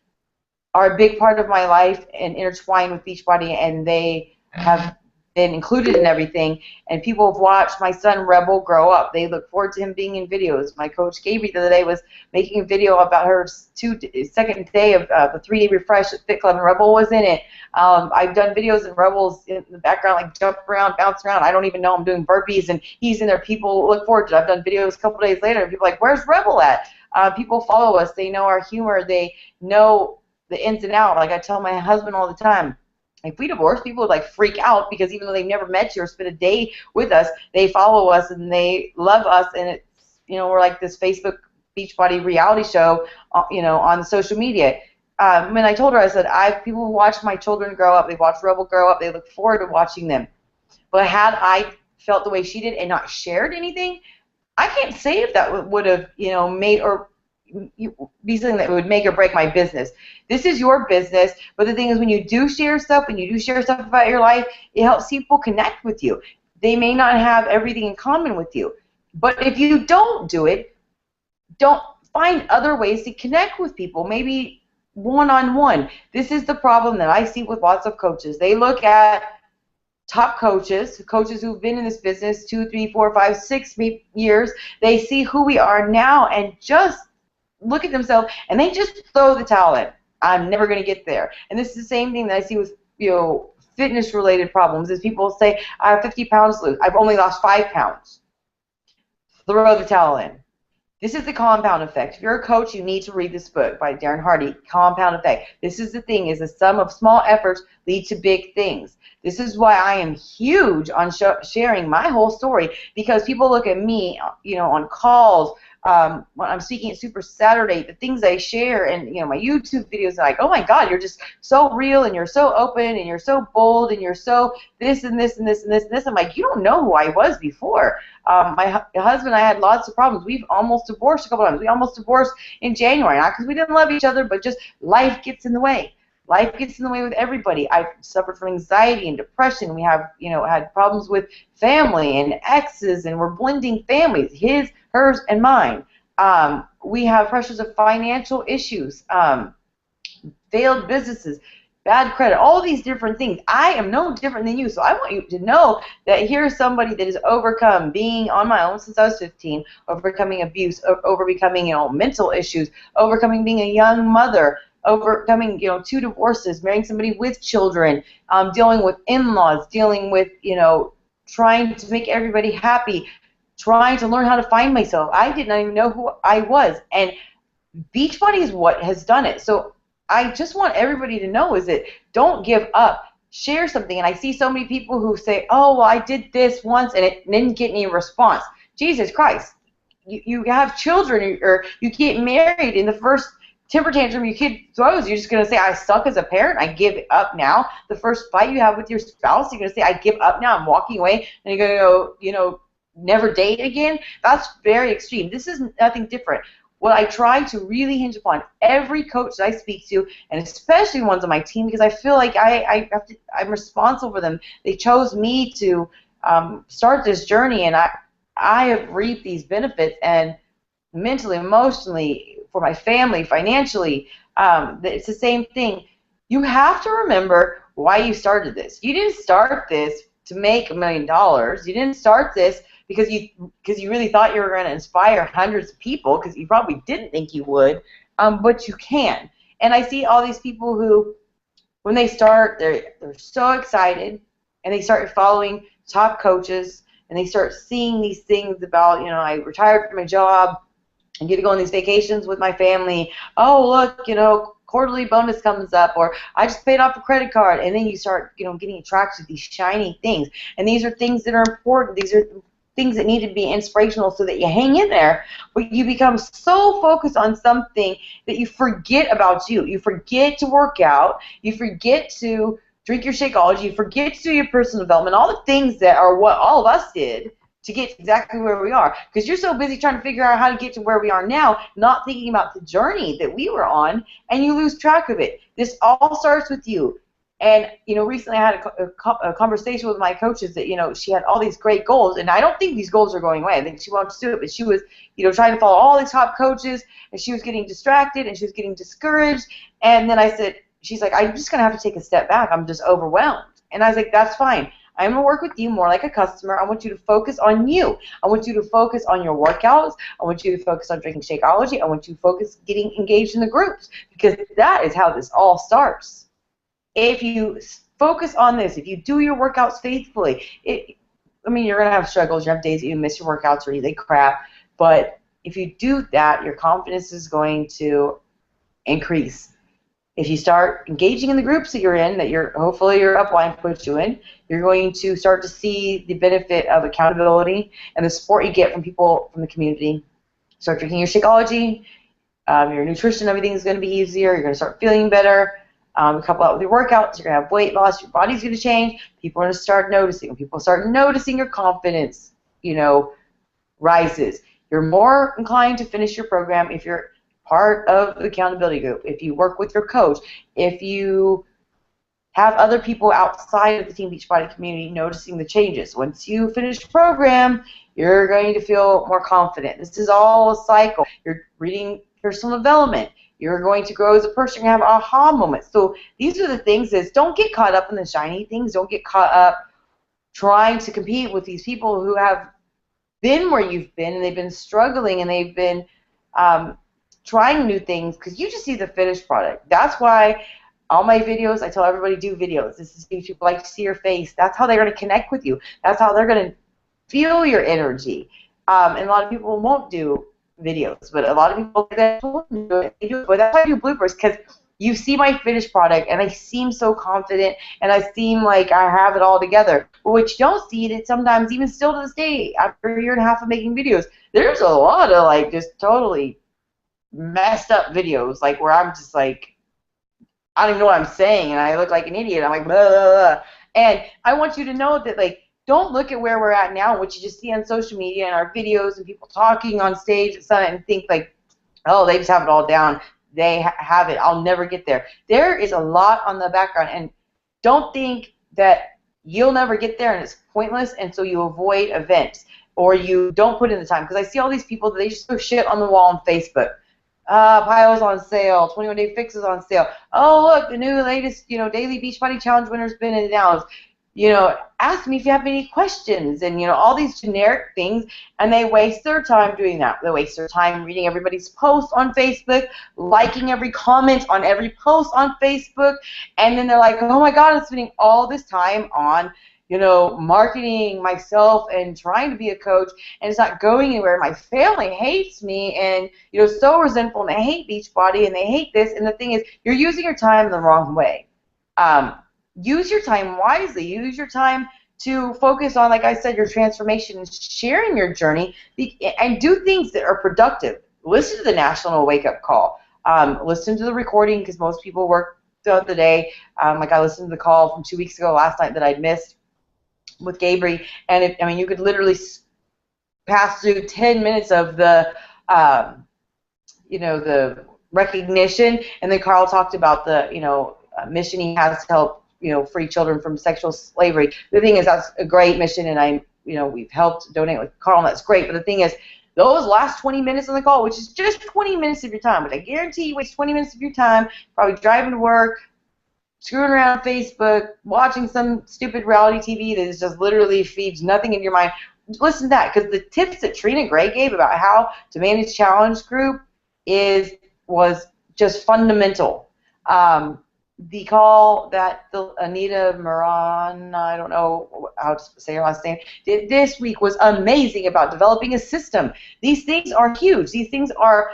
Speaker 1: are a big part of my life and intertwined with Beachbody, and they have been included in everything. And people have watched my son Rebel grow up. They look forward to him being in videos. My coach Gaby the other day was making a video about her second day of the 3-day refresh at Fit Club, and Rebel was in it. I've done videos and Rebel's in the background, like jump around, bounce around. I don't even know I'm doing burpees, and he's in there. People look forward to it. I've done videos a couple days later, and people are like, where's Rebel at? People follow us. They know our humor. They know the ins and outs. Like I tell my husband all the time, if we divorce, people would like freak out, because even though they've never met you or spent a day with us, they follow us and they love us, and it's, we're like this Facebook Beachbody reality show, on social media. And I told her, I said, people who watch my children grow up, they watch Rebel grow up, they look forward to watching them. But had I felt the way she did and not shared anything, I can't say if that would have, made or be something that would make or break my business. This is your business, but the thing is, when you do share stuff, about your life, it helps people connect with you. They may not have everything in common with you, but if you don't do it, don't find other ways to connect with people, maybe one-on-one. This is the problem that I see with lots of coaches. They look at top coaches who've been in this business 2, 3, 4, 5, 6 years. They see who we are now and just look at themselves, and they just throw the towel in. I'm never going to get there. And this is the same thing that I see with fitness-related problems. Is people say, I have 50 pounds to lose. I've only lost 5 pounds. Throw the towel in. This is the compound effect. If you're a coach, you need to read this book by Darren Hardy, Compound Effect. This is the thing, is the sum of small efforts lead to big things. This is why I am huge on sharing my whole story, because people look at me, on calls, when I'm speaking at Super Saturday, the things I share, and my YouTube videos, are like, oh my God, you're just so real, and you're so open, and you're so bold, and you're so this and this and this and this and this. I'm like, you don't know who I was before. My husband and I had lots of problems. We've almost divorced a couple times. We almost divorced in January, not because we didn't love each other, but just life gets in the way. Life gets in the way with everybody. I've suffered from anxiety and depression. We have, had problems with family and exes, and we're blending families, his, hers, and mine. We have pressures of financial issues, failed businesses, bad credit, all these different things. I am no different than you, so I want you to know that here's somebody that has overcome being on my own since I was 15, overcoming abuse, overcoming, mental issues, overcoming being a young mother, overcoming, 2 divorces, marrying somebody with children, dealing with in-laws, dealing with, trying to make everybody happy, trying to learn how to find myself. I did not even know who I was, and Beachbody is what has done it. So I just want everybody to know is that don't give up. Share something. And I see so many people who say, oh, well, I did this once and it didn't get any response. Jesus Christ. you have children, or you get married, in the first temper tantrum your kid throws, you're just going to say, I suck as a parent, I give up now. The first fight you have with your spouse, you're going to say, I give up now, I'm walking away, and you're going to go, never date again. That's very extreme. This is nothing different. What I try to really hinge upon every coach that I speak to, and especially ones on my team, because I feel like I'm responsible for them. They chose me to start this journey, and I have reaped these benefits, and mentally, emotionally, for my family, financially, it's the same thing. You have to remember why you started this. You didn't start this to make $1 million. You didn't start this because you really thought you were going to inspire hundreds of people, because you probably didn't think you would, but you can. And I see all these people who, when they start, they're so excited, and they start following top coaches, and they start seeing these things about, I retired from my job, and get to go on these vacations with my family. Oh, look, quarterly bonus comes up, or I just paid off a credit card, and then you start, getting attracted to these shiny things. And these are things that are important. These are things that need to be inspirational so that you hang in there, but you become so focused on something that you forget about you. You forget to work out. You forget to drink your Shakeology. You forget to do your personal development, all the things that are what all of us did to get exactly where we are, because you're so busy trying to figure out how to get to where we are now, not thinking about the journey that we were on, and you lose track of it. This all starts with you. And, recently I had a conversation with my coaches that, she had all these great goals, and I don't think these goals are going away. I think she wants to do it, but she was, trying to follow all these top coaches, and she was getting distracted, and she was getting discouraged. And then she's like, I'm just going to have to take a step back. I'm just overwhelmed. And I was like, that's fine. I'm going to work with you more like a customer. I want you to focus on you. I want you to focus on your workouts. I want you to focus on drinking Shakeology. I want you to focus getting engaged in the groups, because that is how this all starts. If you focus on this, if you do your workouts faithfully, you're going to have struggles. You have days that you miss your workouts or you eat crap. But if you do that, your confidence is going to increase. If you start engaging in the groups that you're in, that hopefully your upline puts you in, you're going to start to see the benefit of accountability and the support you get from people from the community. Start drinking your Shakeology, your nutrition, everything is going to be easier. You're going to start feeling better. Couple out with your workouts, you're going to have weight loss, your body's going to change. People are going to start noticing. When people start noticing, your confidence, rises. You're more inclined to finish your program if you're part of the accountability group, if you work with your coach, if you have other people outside of the Team Beachbody community noticing the changes. Once you finish the program, you're going to feel more confident. This is all a cycle. You're reading personal development. You're going to grow as a person. You're going to have aha moments. So these are the things don't get caught up in the shiny things. Don't get caught up trying to compete with these people who have been where you've been, and they've been struggling, and they've been trying new things, because you just see the finished product. That's why all my videos, I tell everybody, do videos. This is because people like to see your face. That's how they're going to connect with you. That's how they're going to feel your energy. And a lot of people won't do videos, but a lot of people do it. But that's why I do bloopers, because you see my finished product, and I seem so confident, and I seem like I have it all together. But what you don't see, that sometimes, even still to this day, after a year and a half of making videos, there's a lot of just totally messed up videos, where I'm just I don't even know what I'm saying, and I look like an idiot. I'm like, blah, blah, blah. And I want you to know that, don't look at where we're at now, what you just see on social media and our videos and people talking on stage at Summit, and think oh, they just have it all down. They have it. I'll never get there. There is a lot on the background, and don't think that you'll never get there and it's pointless, and so you avoid events or you don't put in the time. Because I see all these people that they just throw shit on the wall on Facebook. Piles on sale, 21-day fixes on sale. Oh, look, the new latest, daily Beachbody Challenge winner's been announced. Ask me if you have any questions, and, all these generic things, and they waste their time doing that. They waste their time reading everybody's posts on Facebook, liking every comment on every post on Facebook, and then they're like, oh my God, I'm spending all this time on, marketing myself and trying to be a coach, and it's not going anywhere. My family hates me, and, so resentful, and they hate Beachbody, and they hate this, and the thing is, you're using your time the wrong way. Use your time wisely. Use your time to focus on, like I said, your transformation and sharing your journey, and do things that are productive. Listen to the National Wake Up Call. Listen to the recording, because most people work throughout the day. Like I listened to the call from 2 weeks ago last night that I'd missed with Gabriel, and you could literally pass through 10 minutes of the the recognition, and then Carl talked about the mission he has to help free children from sexual slavery. The thing is, that's a great mission, and we've helped donate with Carl, and that's great. But the thing is, those last 20 minutes on the call, which is just 20 minutes of your time, but I guarantee you waste 20 minutes of your time probably driving to work, screwing around Facebook, watching some stupid reality TV that is just literally feeds nothing in your mind. Listen to that, because the tips that Trina Gray gave about how to manage challenge group was just fundamental. The call that Anita Miranda, I don't know how to say her last name, did this week was amazing about developing a system. These things are huge. These things are,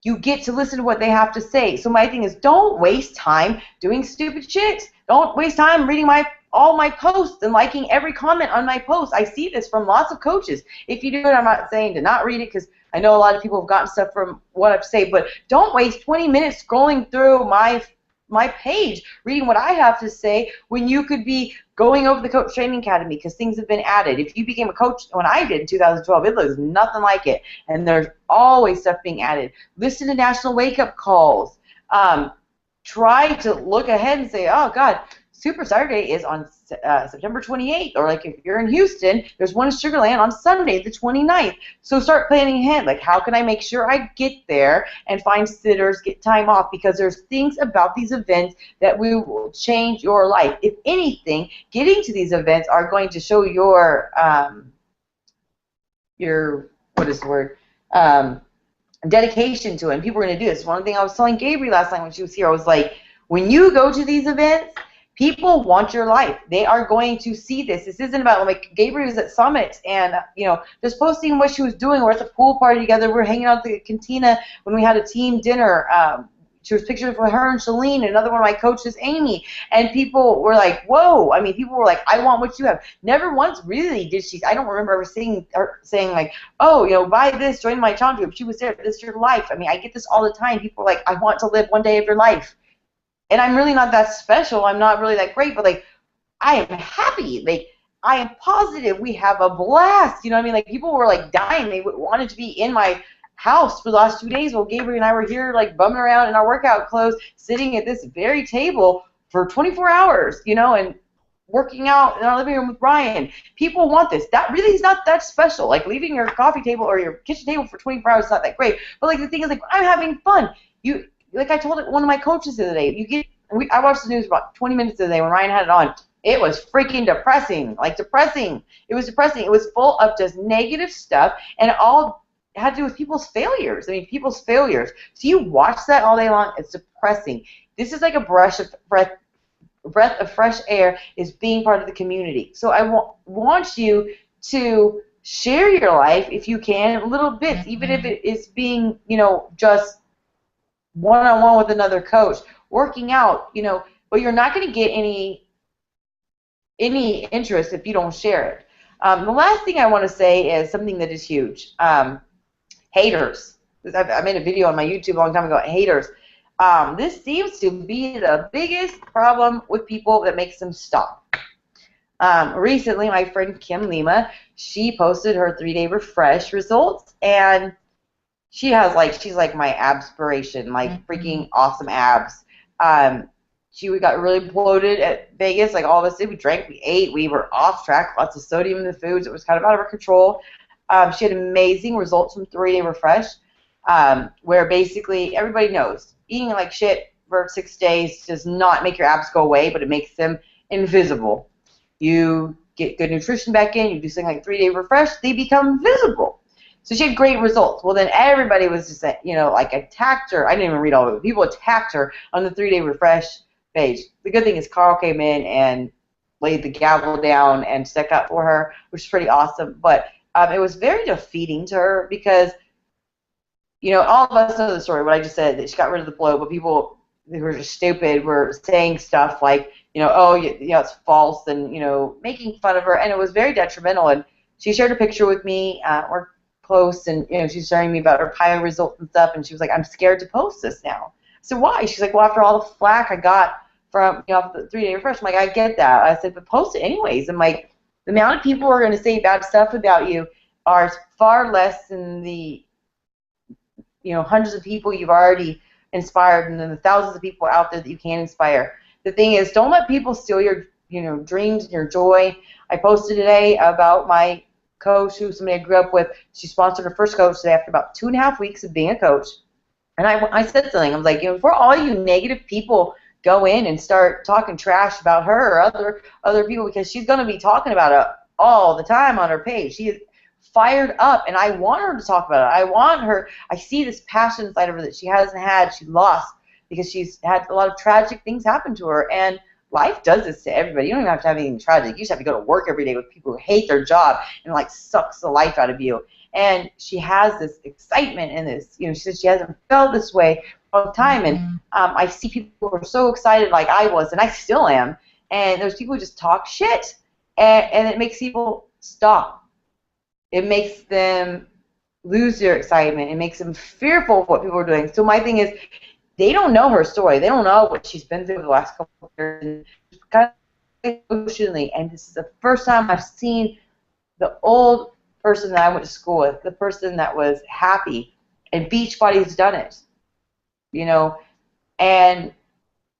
Speaker 1: you get to listen to what they have to say. So my thing is, don't waste time doing stupid shit. Don't waste time reading all my posts and liking every comment on my posts. I see this from lots of coaches. If you do it, I'm not saying to not read it, because I know a lot of people have gotten stuff from what I've said, but don't waste 20 minutes scrolling through my page reading what I have to say when you could be going over the Coach Training Academy, because things have been added. If you became a coach when I did in 2012, it looks nothing like it, and there's always stuff being added. Listen to National Wake Up Calls. Try to look ahead and say, oh God, Super Saturday is on September 28th, or like if you're in Houston, there's one in Sugar Land on Sunday the 29th. So start planning ahead. Like, how can I make sure I get there and find sitters, get time off? Because there's things about these events that will change your life. If anything, getting to these events are going to show your what is the word? Dedication to it. And people are going to do this. One thing I was telling Gabriel last night when she was here, I was like, when you go to these events, people want your life. They are going to see this. This isn't about, like, Gabriel was at Summit and, just posting what she was doing. We're at the pool party together. We're hanging out at the cantina when we had a team dinner. She was pictured with her and Shalene, and another one of my coaches, Amy. And people were like, whoa. I mean, people were like, I want what you have. Never once really did she. I don't remember ever seeing her saying, like, oh, buy this, join my challenge group. She was there. This is your life. I mean, I get this all the time. People are like, I want to live one day of your life. And I'm really not that special. I'm not really that great, but, like, I am happy. Like, I am positive. We have a blast. You know what I mean? Like, people were, like, dying. They wanted to be in my house for the last 2 days while Gabriel and I were here, like, bumming around in our workout clothes, sitting at this very table for 24 hours, and working out in our living room with Brian. People want this. That really is not that special. Like, leaving your coffee table or your kitchen table for 24 hours is not that great. But, like, the thing is, like, I'm having fun. Like I told one of my coaches the other day, I watched the news about 20 minutes the other day when Ryan had it on. It was freaking depressing. Like, depressing. It was depressing. It was full of just negative stuff, and it all had to do with people's failures. I mean, people's failures. So you watch that all day long, it's depressing. This is like a breath of fresh air, is being part of the community. So I want you to share your life, if you can, little bits, even if it is being, just one-on-one with another coach, working out, but you're not going to get any interest if you don't share it. The last thing I want to say is something that is huge. Haters. I made a video on my YouTube a long time ago, haters. This seems to be the biggest problem with people that makes them stop. Recently, my friend Kim Lima, she posted her 3-day refresh results, and she's like my abspiration, like freaking awesome abs. She got really bloated at Vegas, like all of us did. We drank, we ate, we were off track, lots of sodium in the foods. It was kind of out of our control. She had amazing results from 3-day refresh, where basically everybody knows eating like shit for 6 days does not make your abs go away, but it makes them invisible. You get good nutrition back in, you do something like 3-day refresh, they become visible. So she had great results. Well, then everybody was just, like, attacked her. I didn't even read all of it. People attacked her on the 3-day refresh page. The good thing is Carl came in and laid the gavel down and stuck up for her, which is pretty awesome. But it was very defeating to her because, all of us know the story, what I just said, that she got rid of the bloat, but people who are just stupid were saying stuff like, oh, it's false, and, making fun of her. And it was very detrimental. And she shared a picture with me. We're close, and, she's sharing me about her PIO results and stuff. And she was like, I'm scared to post this now. So why? She's like, well, after all the flack I got from, the 3-day refresh, I'm like, I get that. I said, but post it anyways. I'm like, the amount of people who are going to say bad stuff about you are far less than the, hundreds of people you've already inspired, and then the thousands of people out there that you can inspire. The thing is, don't let people steal your, dreams and your joy. I posted today about my coach, who somebody I grew up with. She sponsored her first coach today after about 2.5 weeks of being a coach. And I said something. I was like, before all you negative people go in and start talking trash about her or other people, because she's going to be talking about it all the time on her page. She is fired up, and I want her to talk about it. I see this passion inside of her that she hasn't had, she lost, because she's had a lot of tragic things happen to her. And life does this to everybody. You don't even have to have anything tragic. You just have to go to work every day with people who hate their job and like sucks the life out of you. And she has this excitement and this, she says she hasn't felt this way all the time. And I see people who are so excited like I was, and I still am. And there's people who just talk shit, and it makes people stop. It makes them lose their excitement. It makes them fearful of what people are doing. So my thing is, they don't know her story. They don't know what she's been through the last couple of years. And kind of emotionally, and this is the first time I've seen the old person that I went to school with, the person that was happy, and Beachbody's done it, and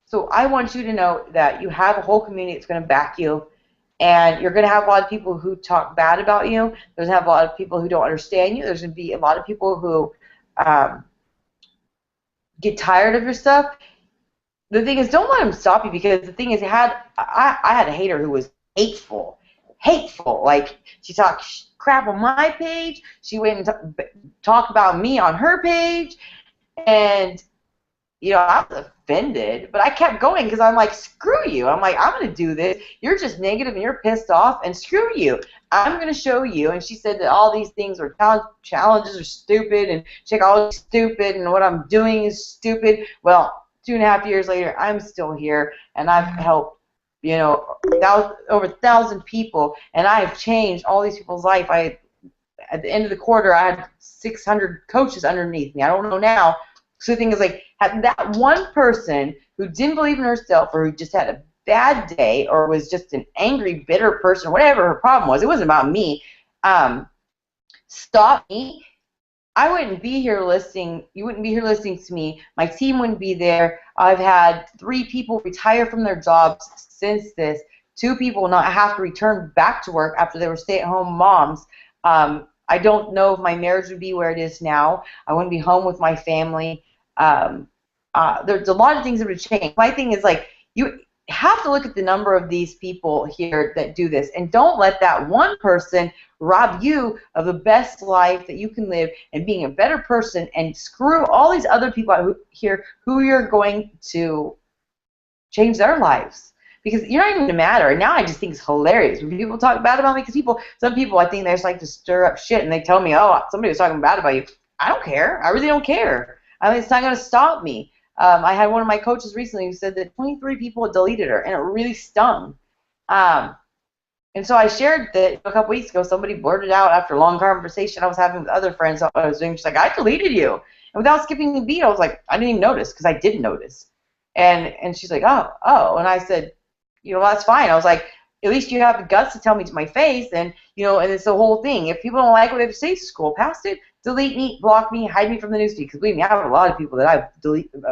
Speaker 1: so I want you to know that you have a whole community that's going to back you, and you're going to have a lot of people who talk bad about you. There's going to have a lot of people who don't understand you. There's going to be a lot of people who get tired of your stuff. The thing is, don't let them stop you, because the thing is, I had a hater who was hateful. Like, she talked crap on my page. She went and talked about me on her page, and I was offended, but I kept going because I'm like, screw you. I'm like, I'm going to do this. You're just negative and you're pissed off, and screw you. I'm going to show you. And she said that all these things are challenges are stupid, and check all stupid, and what I'm doing is stupid. Well, 2.5 years later, I'm still here, and I've helped, over 1,000 people, and I've changed all these people's life. At the end of the quarter, I had 600 coaches underneath me. I don't know now. So the thing is, like, had that one person who didn't believe in herself, or who just had a bad day, or was just an angry, bitter person, whatever her problem was, it wasn't about me, stop me, I wouldn't be here listening. You wouldn't be here listening to me. My team wouldn't be there. I've had 3 people retire from their jobs since this. 2 people not have to return back to work after they were stay-at-home moms. I don't know if my marriage would be where it is now. I wouldn't be home with my family. There's a lot of things that would change. My thing is, like, you have to look at the number of these people here that do this, and don't let that one person rob you of the best life that you can live and being a better person, and screw all these other people out here who you're going to change their lives, because you're not even going to matter. And now I just think it's hilarious when people talk bad about me, because some people, I think they just like to stir up shit, and they tell me, oh, somebody was talking bad about you. I don't care. I really don't care. I mean, it's not going to stop me. I had one of my coaches recently who said that 23 people had deleted her, and it really stung. And so I shared that a couple weeks ago. Somebody blurted out after a long conversation I was having with other friends what I was doing. She's like, I deleted you. And without skipping a beat, I was like, I didn't even notice, because I didn't notice. And she's like, oh. And I said, well, that's fine. I was like, at least you have the guts to tell me to my face. And, and it's the whole thing. If people don't like what I have to say, scroll past it, delete me, block me, hide me from the newsfeed. Because believe me, I have a lot of people that I've deleted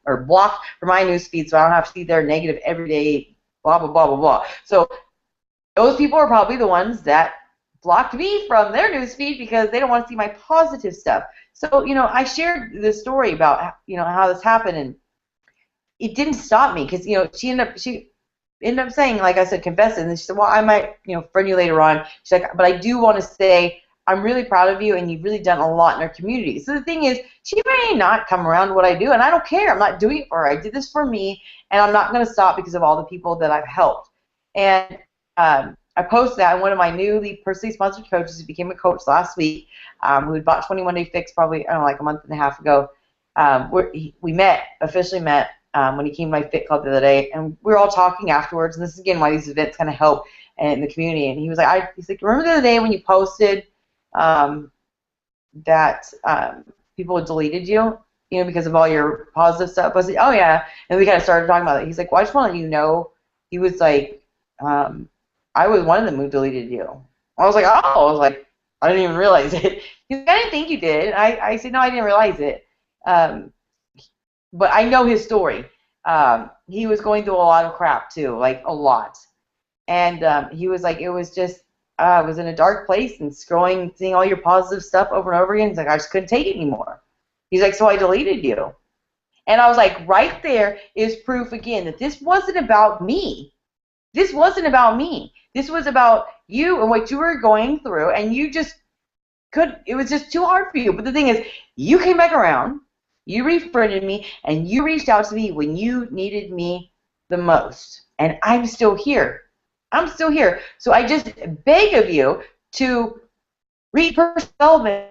Speaker 1: or blocked from my newsfeed, so I don't have to see their negative everyday blah, blah, blah, blah, blah. So those people are probably the ones that blocked me from their newsfeed because they don't want to see my positive stuff. So, I shared this story about, how this happened, and it didn't stop me, because, she ended up saying, like I said, confessing, and she said, well, I might, friend you later on. She's like, but I do want to say, I'm really proud of you, and you've really done a lot in our community. So the thing is, she may not come around to what I do, and I don't care. I'm not doing it for her. I did this for me, and I'm not going to stop because of all the people that I've helped. And I posted that, and one of my newly personally sponsored coaches who became a coach last week, who had bought 21 Day Fix probably, I don't know, like a month and a half ago, we officially met when he came to my fit club the other day, and we were all talking afterwards. And this is again why these events kind of help in the community. And he was like, he's like, remember the other day when you posted that people had deleted you, because of all your positive stuff? I was like, oh yeah. And we kind of started talking about it. He's like, well, I just want to let you know. He was like, I was one of them who deleted you. I was like, oh. I was like, I didn't even realize it. He's like, I didn't think you did. I said, no, I didn't realize it. But I know his story. He was going through a lot of crap too, like a lot. And he was like, it was just, I was in a dark place and scrolling, seeing all your positive stuff over and over again. He's like, I just couldn't take it anymore. He's like, so I deleted you. And I was like, right there is proof again that this wasn't about me. This wasn't about me. This was about you and what you were going through, and you just it was just too hard for you. But the thing is, you came back around, you refriended me, and you reached out to me when you needed me the most. And I'm still here. I'm still here. So I just beg of you to read personal development,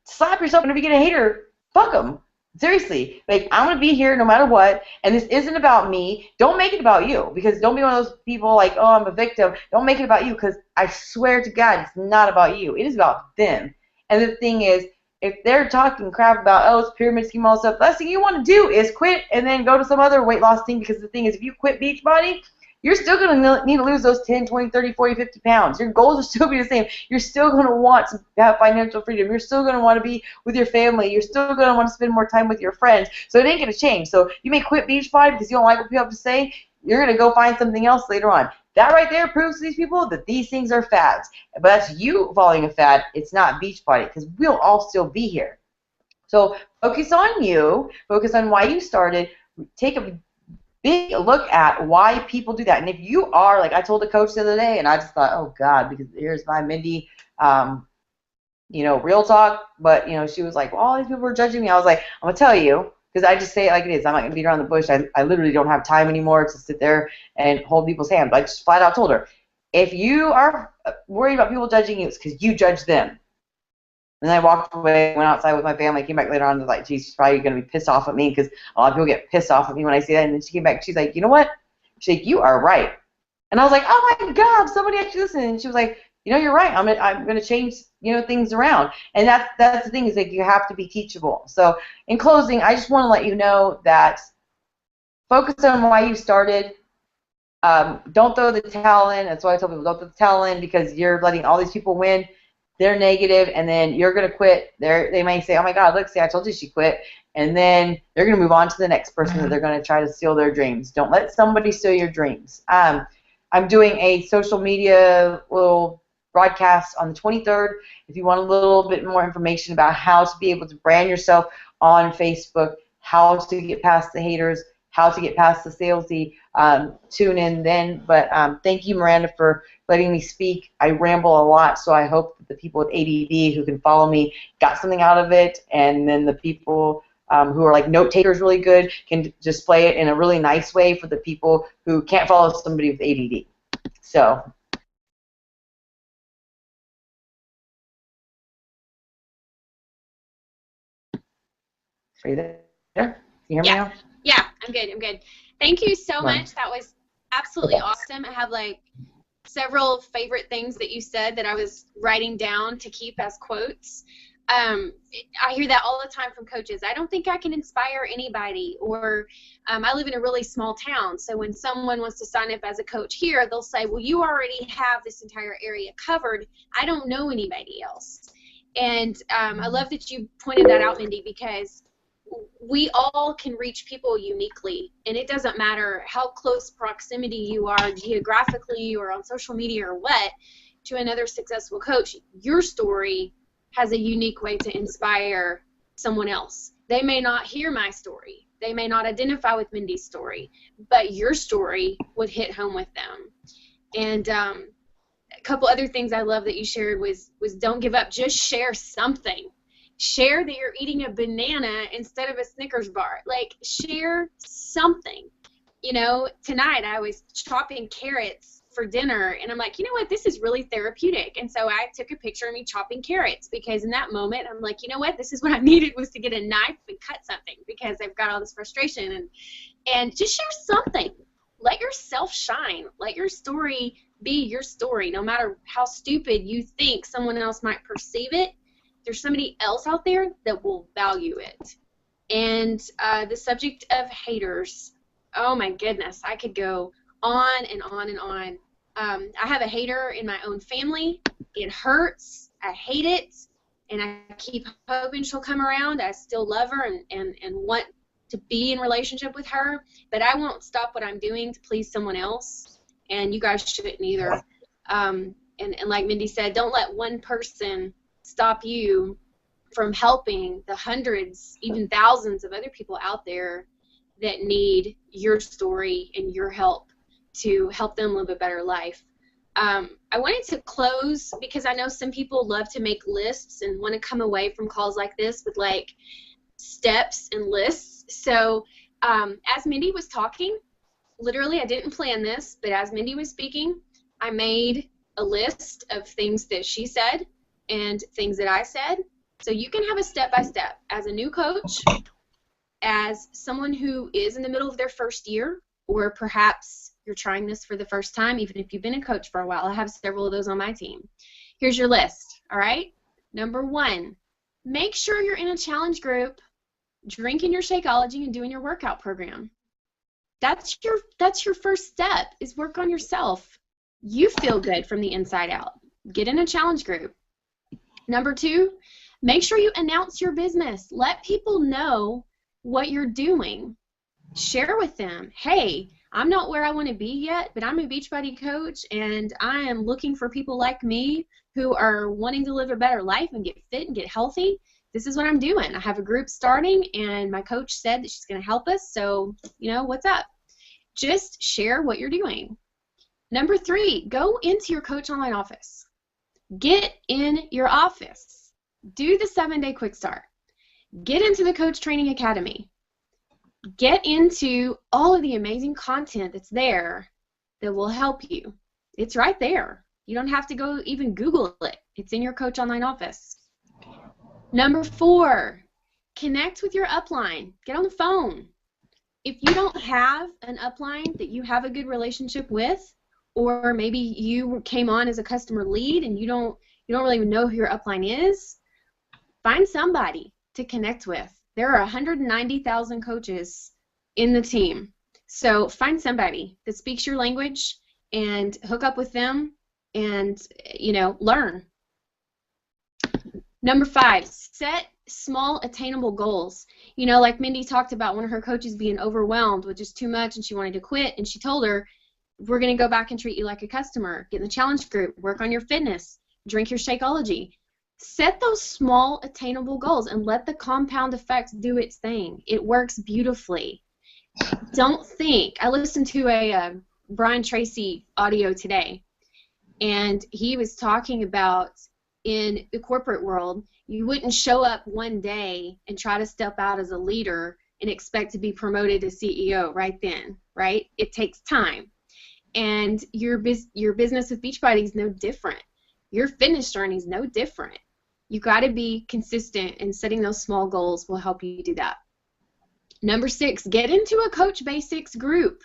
Speaker 1: slap yourself, and if you get a hater, fuck them. Seriously, like, I'm going to be here no matter what, and this isn't about me. Don't make it about you, because don't be one of those people like, oh, I'm a victim. Don't make it about you, because I swear to God, it's not about you. It is about them. And the thing is, if they're talking crap about, oh, it's pyramid scheme, all this stuff, the last thing you want to do is quit and then go to some other weight loss thing, because the thing is, if you quit Beachbody, you're still going to need to lose those 10, 20, 30, 40, 50 pounds. Your goals will still be the same. You're still going to want to have financial freedom. You're still going to want to be with your family. You're still going to want to spend more time with your friends. So it ain't going to change. So you may quit Beachbody because you don't like what people have to say. You're going to go find something else later on. That right there proves to these people that these things are fads. But that's you following a fad. It's not Beachbody, because we'll all still be here. So focus on you. Focus on why you started. Take a big look at why people do that. And if you are, like I told the coach the other day, and I just thought, oh God, because here's my Mindy, real talk. But, she was like, well, all these people were judging me. I was like, I'm going to tell you, because I just say it like it is. I'm not going to beat around the bush. I literally don't have time anymore to sit there and hold people's hands. I just flat out told her, if you are worried about people judging you, it's because you judge them. And then I walked away, went outside with my family, came back later on and was like, geez, she's probably going to be pissed off at me, because a lot of people get pissed off at me when I say that. And then she came back, she's like, you know what? She's like, you are right. And I was like, oh my God, somebody actually listened. And she was like, you're right. I'm going to change, things around. And that's the thing, is like, you have to be teachable. So in closing, I just want to let you know that focus on why you started. Don't throw the towel in. That's why I tell people, don't throw the towel in, because you're letting all these people win. They're negative, and then you're going to quit. They may say, oh my God, look, see, I told you she quit. And then they're going to move on to the next person that they're going to try to steal their dreams. Don't let somebody steal your dreams. I'm doing a social media little broadcast on the 23rd. If you want a little bit more information about how to be able to brand yourself on Facebook, how to get past the haters, how to get past the salesy, tune in then. But thank you, Miranda, for letting me speak. I ramble a lot, so I hope that the people with ADD who can follow me got something out of it, and then the people who are like note takers really good can display it in a really nice way for the people who can't follow somebody with ADD. So. Are you there? Can you hear me now?
Speaker 2: Yeah, I'm good. Thank you so much. That was absolutely awesome. I have like several favorite things that you said that I was writing down to keep as quotes. I hear that all the time from coaches. I don't think I can inspire anybody, or I live in a really small town, so when someone wants to sign up as a coach here, they'll say, well, you already have this entire area covered. I don't know anybody else. And I love that you pointed that out, Mindy, because we all can reach people uniquely, and it doesn't matter how close proximity you are geographically or on social media or what to another successful coach. Your story has a unique way to inspire someone else. They may not hear my story. They may not identify with Mindy's story, but your story would hit home with them. And a couple other things I love that you shared was don't give up. Just share something. Share that you're eating a banana instead of a Snickers bar. Like, share something. Tonight I was chopping carrots for dinner, and I'm like, you know what, this is really therapeutic. And so I took a picture of me chopping carrots, because in that moment I'm like, you know what, this is what I needed, was to get a knife and cut something, because I've got all this frustration. And just share something. Let yourself shine. Let your story be your story. No matter how stupid you think someone else might perceive it, there's somebody else out there that will value it. And the subject of haters, oh my goodness, I could go on and on and on. I have a hater in my own family. It hurts. I hate it. And I keep hoping she'll come around. I still love her and want to be in relationship with her. But I won't stop what I'm doing to please someone else. And you guys shouldn't either. And like Mindy said, don't let one person stop you from helping the hundreds, even thousands of other people out there that need your story and your help to help them live a better life. I wanted to close because I know some people love to make lists and want to come away from calls like this with like steps and lists. So as Mindy was talking, literally I didn't plan this, but as Mindy was speaking, I made a list of things that she said and things that I said. So you can have a step-by-step as a new coach, as someone who is in the middle of their first year, or perhaps you're trying this for the first time, even if you've been a coach for a while. I have several of those on my team. Here's your list, all right? Number 1, make sure you're in a challenge group, drinking your Shakeology and doing your workout program. That's your first step, is work on yourself. You feel good from the inside out. Get in a challenge group. Number 2, make sure you announce your business. Let people know what you're doing. Share with them, hey, I'm not where I want to be yet, but I'm a Beachbody coach, and I am looking for people like me who are wanting to live a better life and get fit and get healthy. This is what I'm doing. I have a group starting, and my coach said that she's going to help us, so, you know, what's up? Just share what you're doing. Number 3, go into your coach online office. Get in your office. Do the 7-day quick start. Get into the Coach Training Academy. Get into all of the amazing content that's there that will help you. It's right there. You don't have to go even Google it. It's in your Coach Online office. Number 4, connect with your upline. Get on the phone. If you don't have an upline that you have a good relationship with, or maybe you came on as a customer lead and you don't really even know who your upline is, find somebody to connect with. There are 190,000 coaches in the team. So find somebody that speaks your language and hook up with them and, you know, learn. Number 5, set small attainable goals. You know, like Mindy talked about one of her coaches being overwhelmed with just too much and she wanted to quit, and she told her, we're going to go back and treat you like a customer. Get in the challenge group, work on your fitness, drink your Shakeology. Set those small attainable goals and let the compound effect do its thing. It works beautifully. Don't think. I listened to a Brian Tracy audio today, and he was talking about in the corporate world, you wouldn't show up one day and try to step out as a leader and expect to be promoted to CEO right then, right? It takes time. And your business with Beachbody is no different. Your fitness journey is no different. You got to be consistent, and setting those small goals will help you do that. Number 6, get into a Coach Basics group.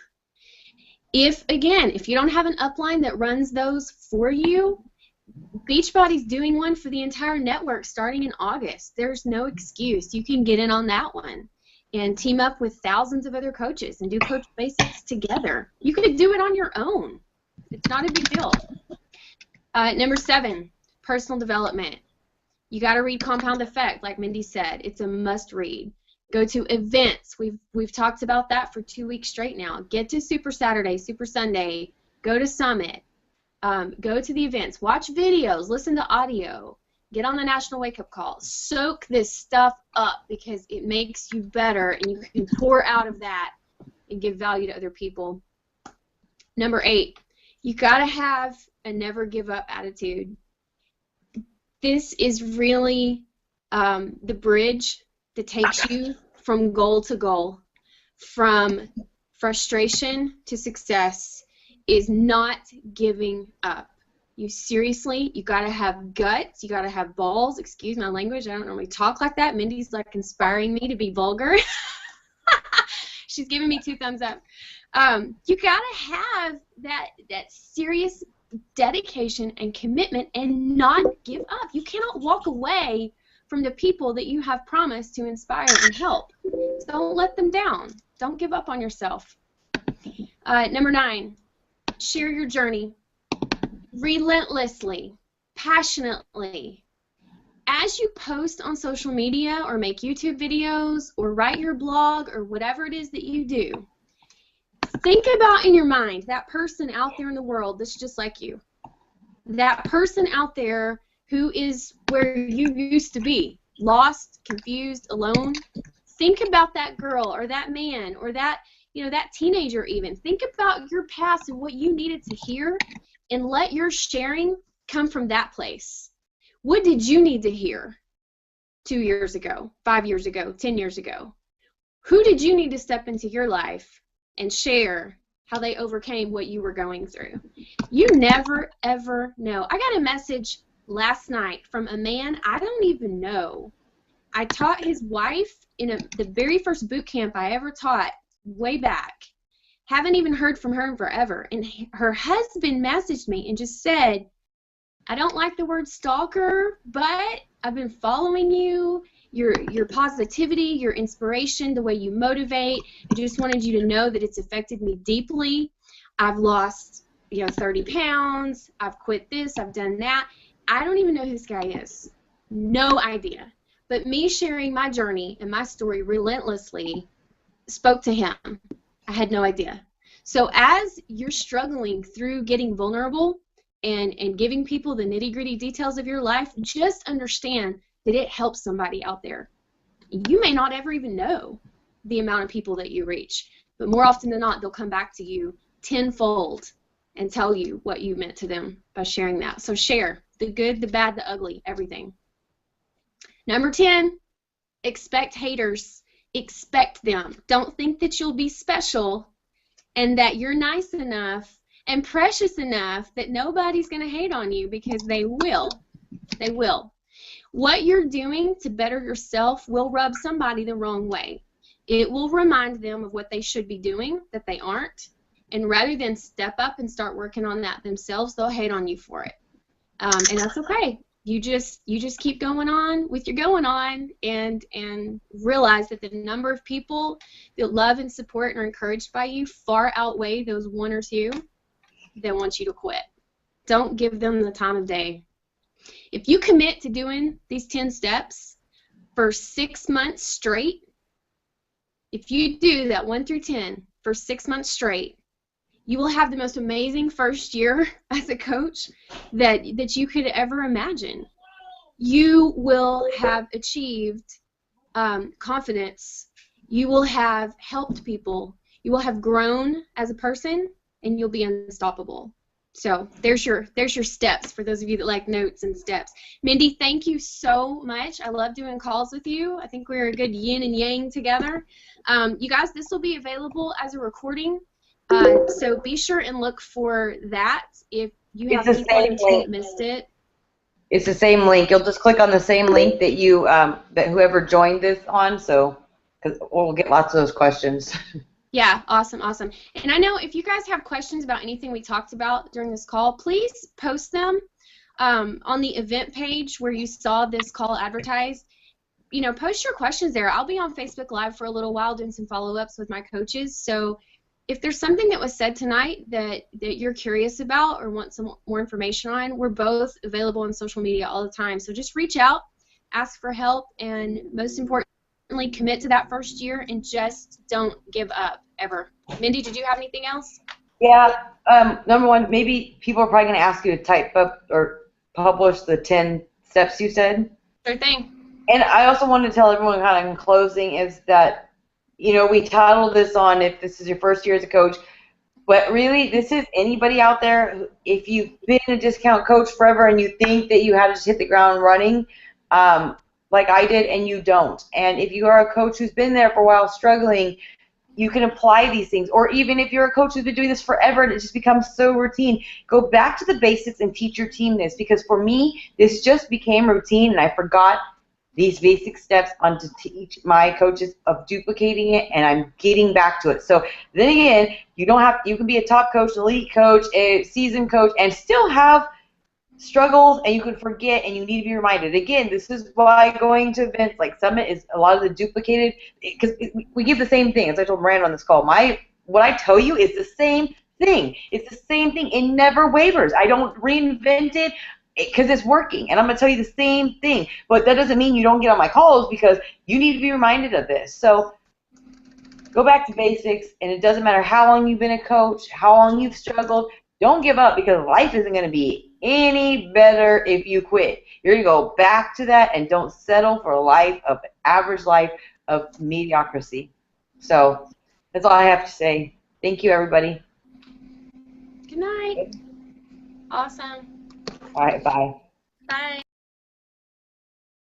Speaker 2: If you don't have an upline that runs those for you, Beachbody's doing one for the entire network starting in August. There's no excuse. You can get in on that one and team up with thousands of other coaches and do Coach Basics together. You could do it on your own. It's not a big deal. Number 7, personal development. You got to read Compound Effect, like Mindy said. It's a must read. Go to events. We've talked about that for 2 weeks straight now. Get to Super Saturday, Super Sunday. Go to Summit. Go to the events. Watch videos. Listen to audio. Get on the National Wake Up Call. Soak this stuff up because it makes you better, and you can pour out of that and give value to other people. Number 8, you got to have a never give up attitude. This is really the bridge that takes you from goal to goal, from frustration to success. is not giving up. You seriously, you got to have guts. You got to have balls. Excuse my language. I don't normally talk like that. Mindy's like inspiring me to be vulgar. She's giving me 2 thumbs up. You got to have that serious dedication and commitment and not give up. You cannot walk away from the people that you have promised to inspire and help. Don't let them down. Don't give up on yourself. Number 9, share your journey relentlessly, passionately. As you post on social media or make YouTube videos or write your blog or whatever it is that you do, think about in your mind that person out there in the world that's just like you. That person out there who is where you used to be, lost, confused, alone. Think about that girl or that man or that, that teenager even. Think about your past and what you needed to hear, and let your sharing come from that place. What did you need to hear 2 years ago, 5 years ago, 10 years ago? Who did you need to step into your life and share how they overcame what you were going through? You never, ever know. I got a message last night from a man I don't even know. I taught his wife in the very first boot camp I ever taught way back. Haven't even heard from her in forever. And her husband messaged me and just said, I don't like the word stalker, but I've been following you, your positivity, your inspiration, the way you motivate. I just wanted you to know that it's affected me deeply. I've lost 30 pounds. I've quit this. I've done that. I don't even know who this guy is. No idea. But me sharing my journey and my story relentlessly spoke to him. I had no idea. So as you're struggling through getting vulnerable and giving people the nitty-gritty details of your life, just understand that it helps somebody out there. You may not ever even know the amount of people that you reach, but more often than not, they'll come back to you tenfold and tell you what you meant to them by sharing that. So share the good, the bad, the ugly, everything. Number 10, expect haters. Expect them. Don't think that you'll be special and that you're nice enough and precious enough that nobody's going to hate on you, because they will. They will. What you're doing to better yourself will rub somebody the wrong way. It will remind them of what they should be doing that they aren't, and rather than step up and start working on that themselves, they'll hate on you for it. And that's okay. You just keep going on with your going on, and realize that the number of people that love and support and are encouraged by you far outweigh those 1 or 2 that want you to quit. Don't give them the time of day. If you commit to doing these 10 steps for 6 months straight, if you do that 1 through 10 for 6 months straight, you will have the most amazing first year as a coach that you could ever imagine. You will have achieved confidence. You will have helped people. You will have grown as a person, and you'll be unstoppable. So there's your steps for those of you that like notes and steps. Mindy, thank you so much. I love doing calls with you. I think we're a good yin and yang together. You guys, this will be available as a recording. So be sure and look for that if you have people on your team that missed it.
Speaker 1: It's the same link. You'll just click on the same link that you that whoever joined this on. So, because we'll get lots of those questions.
Speaker 2: Yeah, awesome. And I know if you guys have questions about anything we talked about during this call, please post them on the event page where you saw this call advertised. Post your questions there. I'll be on Facebook Live for a little while doing some follow-ups with my coaches. So if there's something that was said tonight that you're curious about or want some more information on, we're both available on social media all the time. So just reach out, ask for help, and most importantly, commit to that first year and just don't give up, ever. Mindy, did you have anything else?
Speaker 1: Yeah. Number 1, maybe people are probably going to ask you to type up or publish the 10 steps you said.
Speaker 2: Sure thing.
Speaker 1: And I also wanted to tell everyone kind of in closing is that, we titled this on if this is your first year as a coach, but really this is anybody out there. If you've been a discount coach forever and you think that you had to just hit the ground running, like I did, and you don't. And if you are a coach who's been there for a while struggling, you can apply these things. Or even if you're a coach who's been doing this forever and it just becomes so routine, go back to the basics and teach your team this. Because for me, this just became routine, and I forgot these basic steps on to teach my coaches of duplicating it, and I'm getting back to it. So then again, you can be a top coach, elite coach, a seasoned coach, and still have struggles, and you can forget, and you need to be reminded. Again, this is why going to events like Summit is a lot of the duplicated, because we give the same thing. As I told Miranda on this call, what I tell you is the same thing. It's the same thing. It never wavers. I don't reinvent it because it's working, and I'm going to tell you the same thing. But that doesn't mean you don't get on my calls, because you need to be reminded of this. So go back to basics, and it doesn't matter how long you've been a coach, how long you've struggled. Don't give up, because life isn't going to be any better if you quit. You're going to go back to that, and don't settle for average life of mediocrity. So that's all I have to say. Thank you, everybody.
Speaker 2: Good night. Awesome.
Speaker 1: All right, bye.
Speaker 2: Bye.